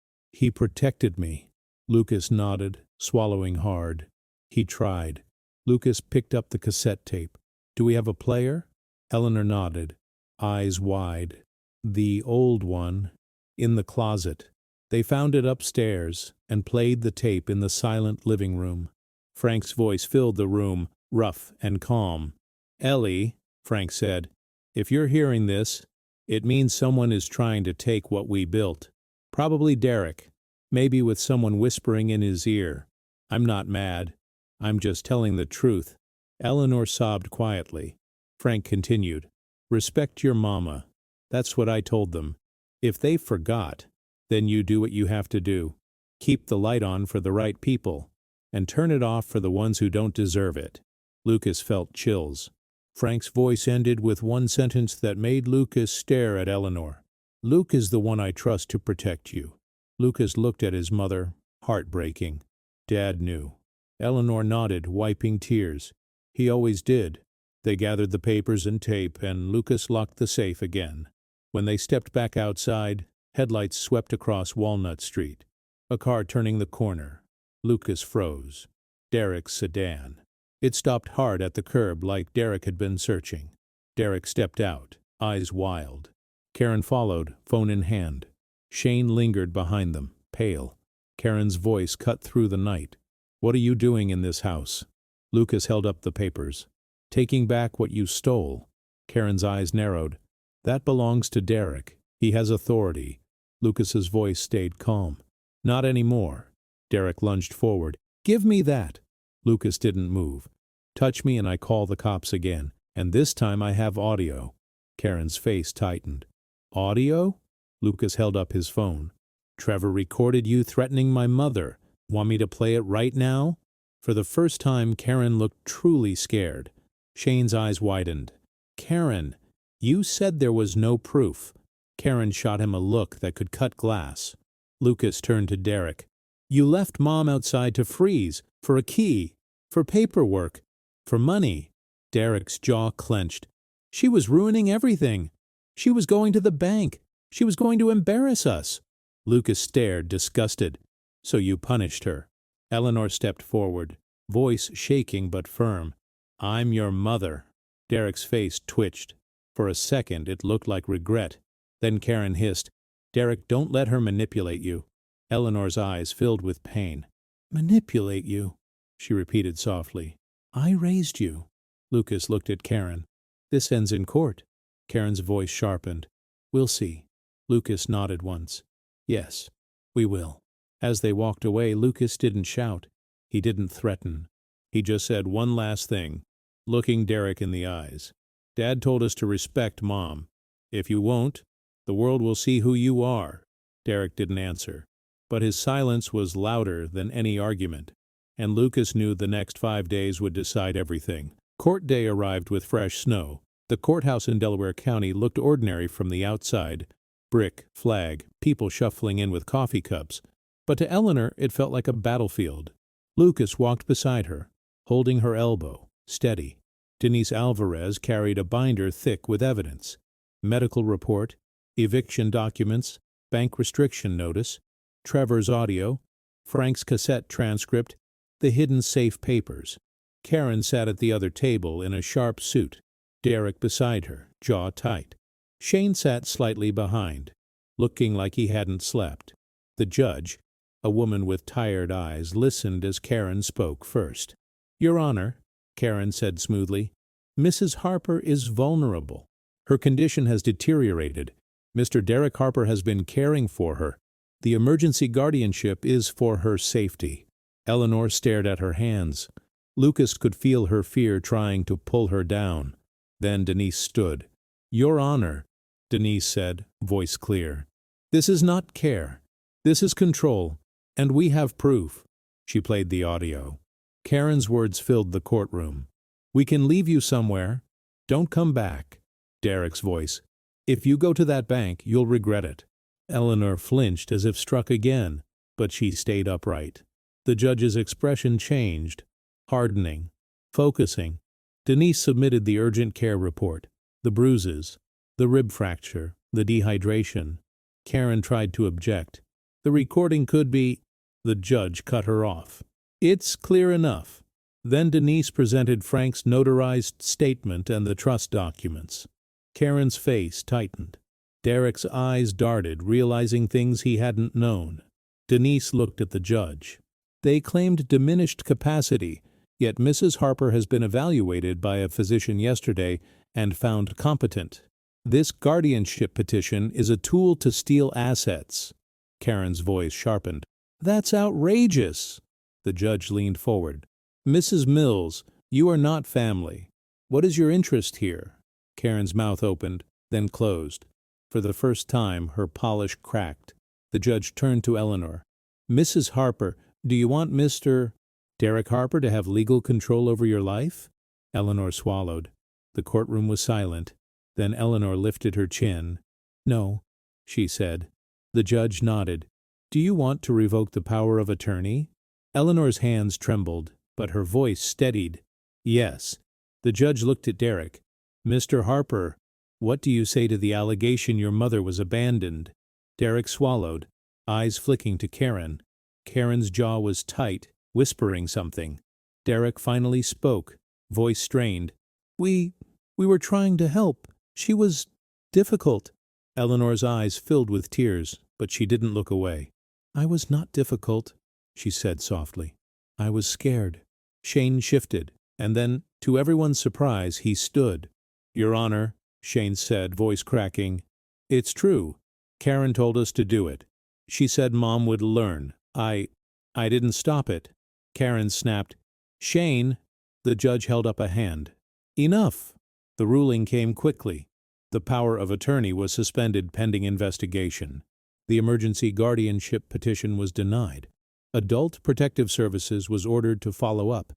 protected me. Lucas nodded, swallowing hard. He tried. Lucas picked up the cassette tape. Do we have a player? Eleanor nodded, eyes wide. The old one, in the closet. They found it upstairs and played the tape in the silent living room. Frank's voice filled the room, rough and calm. Ellie, Frank said, if you're hearing this, it means someone is trying to take what we built. Probably Derek, maybe with someone whispering in his ear. I'm not mad. I'm just telling the truth. Eleanor sobbed quietly. Frank continued, respect your mama. That's what I told them. If they forgot, then you do what you have to do. Keep the light on for the right people, and turn it off for the ones who don't deserve it. Lucas felt chills. Frank's voice ended with one sentence that made Lucas stare at Eleanor. Luke is the one I trust to protect you. Lucas looked at his mother, heartbreaking. Dad knew. Eleanor nodded, wiping tears. He always did. They gathered the papers and tape, and Lucas locked the safe again. When they stepped back outside, headlights swept across Walnut Street. A car turning the corner. Lucas froze. Derek's sedan. It stopped hard at the curb like Derek had been searching. Derek stepped out, eyes wild. Karen followed, phone in hand. Shane lingered behind them, pale. Karen's voice cut through the night. "What are you doing in this house?" Lucas held up the papers. "Taking back what you stole." Karen's eyes narrowed. "That belongs to Derek. He has authority." Lucas's voice stayed calm. "Not anymore." Derek lunged forward. "Give me that." Lucas didn't move. "Touch me and I call the cops again. And this time I have audio." Karen's face tightened. "Audio?" Lucas held up his phone. "Trevor recorded you threatening my mother. Want me to play it right now?" For the first time, Karen looked truly scared. Shane's eyes widened. "Karen, you said there was no proof." Karen shot him a look that could cut glass. Lucas turned to Derek. "You left Mom outside to freeze, for a key, for paperwork, for money." Derek's jaw clenched. "She was ruining everything. She was going to the bank. She was going to embarrass us." Lucas stared, disgusted. "So you punished her." Eleanor stepped forward, voice shaking but firm. "I'm your mother." Derek's face twitched. For a second it looked like regret. Then Karen hissed, "Derek, don't let her manipulate you." Eleanor's eyes filled with pain. "Manipulate you?" she repeated softly. "I raised you." Lucas looked at Karen. "This ends in court." Karen's voice sharpened. "We'll see." Lucas nodded once. "Yes, we will." As they walked away, Lucas didn't shout. He didn't threaten. He just said one last thing, looking Derek in the eyes. "Dad told us to respect Mom. If you won't, the world will see who you are." Derek didn't answer, but his silence was louder than any argument, and Lucas knew the next 5 days would decide everything. Court day arrived with fresh snow. The courthouse in Delaware County looked ordinary from the outside. Brick, flag, people shuffling in with coffee cups. But to Eleanor it felt like a battlefield. Lucas walked beside her, holding her elbow, steady. Denise Alvarez carried a binder thick with evidence. Medical report, eviction documents, bank restriction notice, Trevor's audio, Frank's cassette transcript, the hidden safe papers. Karen sat at the other table in a sharp suit, Derek beside her, jaw tight. Shane sat slightly behind, looking like he hadn't slept. The judge, a woman with tired eyes, listened as Karen spoke first. "Your Honor," Karen said smoothly, "Mrs. Harper is vulnerable. Her condition has deteriorated. Mr. Derek Harper has been caring for her. The emergency guardianship is for her safety." Eleanor stared at her hands. Lucas could feel her fear trying to pull her down. Then Denise stood. "Your Honor," Denise said, voice clear, "this is not care. This is control, and we have proof." She played the audio. Karen's words filled the courtroom. "We can leave you somewhere. Don't come back." Derek's voice. "If you go to that bank, you'll regret it." Eleanor flinched as if struck again, but she stayed upright. The judge's expression changed, hardening, focusing. Denise submitted the urgent care report, the bruises, the rib fracture, the dehydration. Karen tried to object. "The recording could be—" The judge cut her off. "It's clear enough." Then Denise presented Frank's notarized statement and the trust documents. Karen's face tightened. Derek's eyes darted, realizing things he hadn't known. Denise looked at the judge. "They claimed diminished capacity, yet Mrs. Harper has been evaluated by a physician yesterday and found competent. This guardianship petition is a tool to steal assets." Karen's voice sharpened. "That's outrageous." The judge leaned forward. "Mrs. Mills, you are not family. What is your interest here?" Karen's mouth opened, then closed. For the first time, her polish cracked. The judge turned to Eleanor. "Mrs. Harper, do you want Mr. Derek Harper to have legal control over your life?" Eleanor swallowed. The courtroom was silent. Then Eleanor lifted her chin. "No," she said. The judge nodded. "Do you want to revoke the power of attorney?" Eleanor's hands trembled, but her voice steadied. "Yes." The judge looked at Derek. "Mr. Harper, what do you say to the allegation your mother was abandoned?" Derek swallowed, eyes flicking to Karen. Karen's jaw was tight, whispering something. Derek finally spoke, voice strained. We were trying to help. She was difficult." Eleanor's eyes filled with tears, but she didn't look away. I was not difficult, she said softly. I was scared. Shane shifted, and then, to everyone's surprise, he stood. Your Honor, Shane said, voice cracking. It's true. Karen told us to do it. She said Mom would learn. I didn't stop it. Karen snapped. Shane! The judge held up a hand. Enough! The ruling came quickly. The power of attorney was suspended pending investigation. The emergency guardianship petition was denied. Adult Protective Services was ordered to follow up.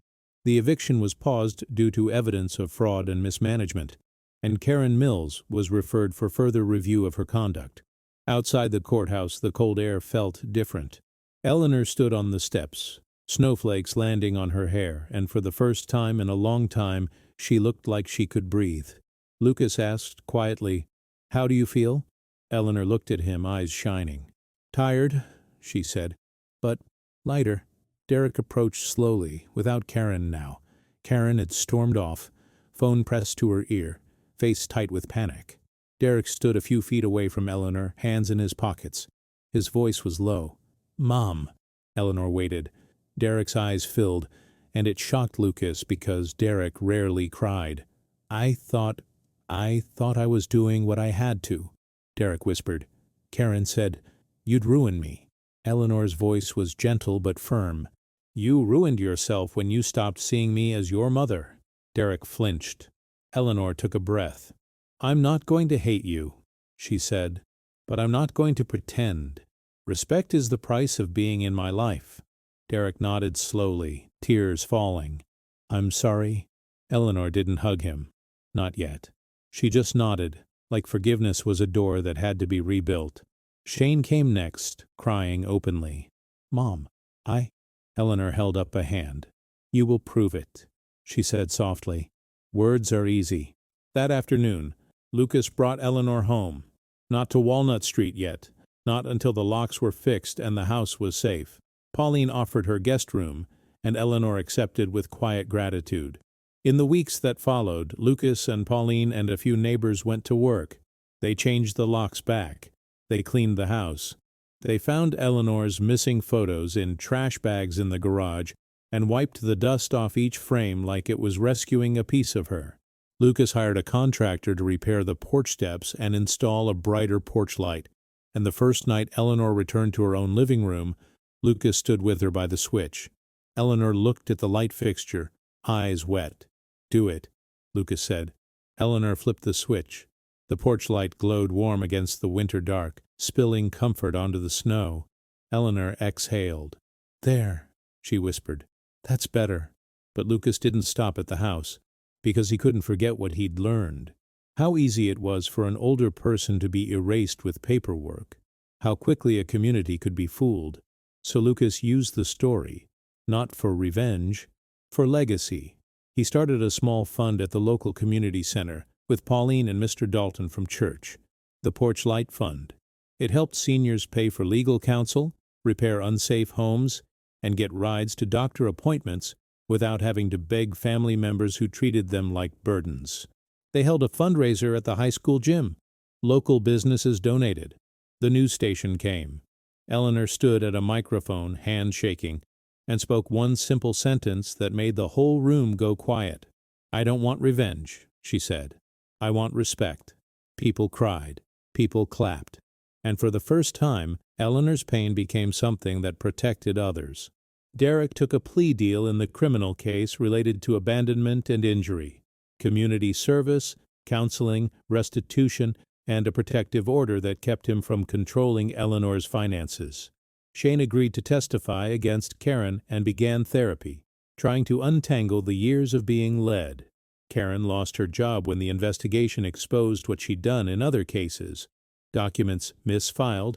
The eviction was paused due to evidence of fraud and mismanagement, and Karen Mills was referred for further review of her conduct. Outside the courthouse, the cold air felt different. Eleanor stood on the steps, snowflakes landing on her hair, and for the first time in a long time, she looked like she could breathe. Lucas asked quietly, How do you feel? Eleanor looked at him, eyes shining. Tired, she said, but lighter. Derek approached slowly, without Karen now. Karen had stormed off, phone pressed to her ear, face tight with panic. Derek stood a few feet away from Eleanor, hands in his pockets. His voice was low. Mom. Eleanor waited. Derek's eyes filled, and it shocked Lucas because Derek rarely cried. I thought I was doing what I had to, Derek whispered. Karen said, You'd ruin me. Eleanor's voice was gentle but firm. You ruined yourself when you stopped seeing me as your mother. Derek flinched. Eleanor took a breath. I'm not going to hate you, she said, but I'm not going to pretend. Respect is the price of being in my life. Derek nodded slowly, tears falling. I'm sorry. Eleanor didn't hug him. Not yet. She just nodded, like forgiveness was a door that had to be rebuilt. Shane came next, crying openly. Mom, Eleanor held up a hand. You will prove it, she said softly. Words are easy. That afternoon, Lucas brought Eleanor home. Not to Walnut Street yet, not until the locks were fixed and the house was safe. Pauline offered her guest room, and Eleanor accepted with quiet gratitude. In the weeks that followed, Lucas and Pauline and a few neighbors went to work. They changed the locks back. They cleaned the house. They found Eleanor's missing photos in trash bags in the garage and wiped the dust off each frame like it was rescuing a piece of her. Lucas hired a contractor to repair the porch steps and install a brighter porch light, and the first night Eleanor returned to her own living room, Lucas stood with her by the switch. Eleanor looked at the light fixture, eyes wet. Do it, Lucas said. Eleanor flipped the switch. The porch light glowed warm against the winter dark, spilling comfort onto the snow. Eleanor exhaled. There, she whispered. That's better. But Lucas didn't stop at the house, because he couldn't forget what he'd learned. How easy it was for an older person to be erased with paperwork. How quickly a community could be fooled. So Lucas used the story, not for revenge, for legacy. He started a small fund at the local community center with Pauline and Mr. Dalton from church, the Porch Light Fund. It helped seniors pay for legal counsel, repair unsafe homes, and get rides to doctor appointments without having to beg family members who treated them like burdens. They held a fundraiser at the high school gym. Local businesses donated. The news station came. Eleanor stood at a microphone, hand shaking, and spoke one simple sentence that made the whole room go quiet. I don't want revenge, she said. I want respect. People cried. People clapped. And for the first time, Eleanor's pain became something that protected others. Derek took a plea deal in the criminal case related to abandonment and injury, community service, counseling, restitution, and a protective order that kept him from controlling Eleanor's finances. Shane agreed to testify against Karen and began therapy, trying to untangle the years of being led. Karen lost her job when the investigation exposed what she'd done in other cases. Documents misfiled,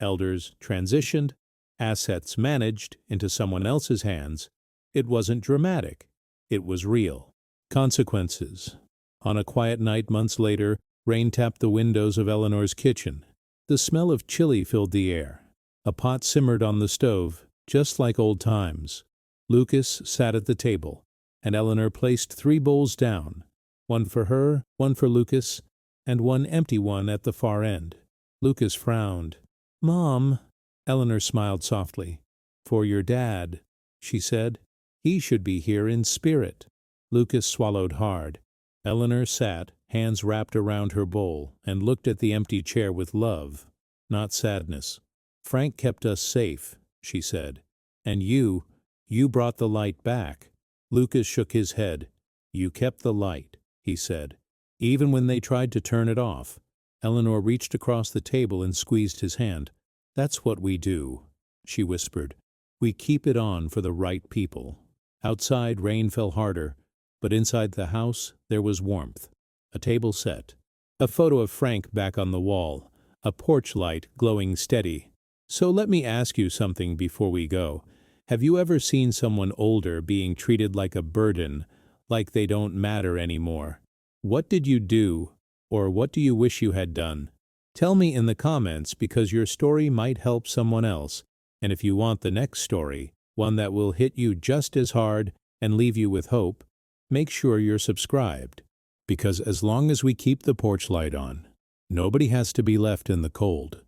elders transitioned, assets managed into someone else's hands. It wasn't dramatic. It was real. Consequences. On a quiet night months later, rain tapped the windows of Eleanor's kitchen. The smell of chili filled the air. A pot simmered on the stove, just like old times. Lucas sat at the table, and Eleanor placed 3 bowls down, one for her, one for Lucas, and one empty one at the far end. Lucas frowned. Mom. Eleanor smiled softly. For your dad, she said. He should be here in spirit. Lucas swallowed hard. Eleanor sat, hands wrapped around her bowl, and looked at the empty chair with love, not sadness. Frank kept us safe, she said. And you brought the light back. Lucas shook his head. You kept the light, he said. Even when they tried to turn it off. Eleanor reached across the table and squeezed his hand. That's what we do, she whispered. We keep it on for the right people. Outside, rain fell harder, but inside the house there was warmth. A table set. A photo of Frank back on the wall. A porch light glowing steady. So let me ask you something before we go. Have you ever seen someone older being treated like a burden, like they don't matter anymore? What did you do, or what do you wish you had done? Tell me in the comments because your story might help someone else. And if you want the next story, one that will hit you just as hard and leave you with hope, make sure you're subscribed. Because as long as we keep the porch light on, nobody has to be left in the cold.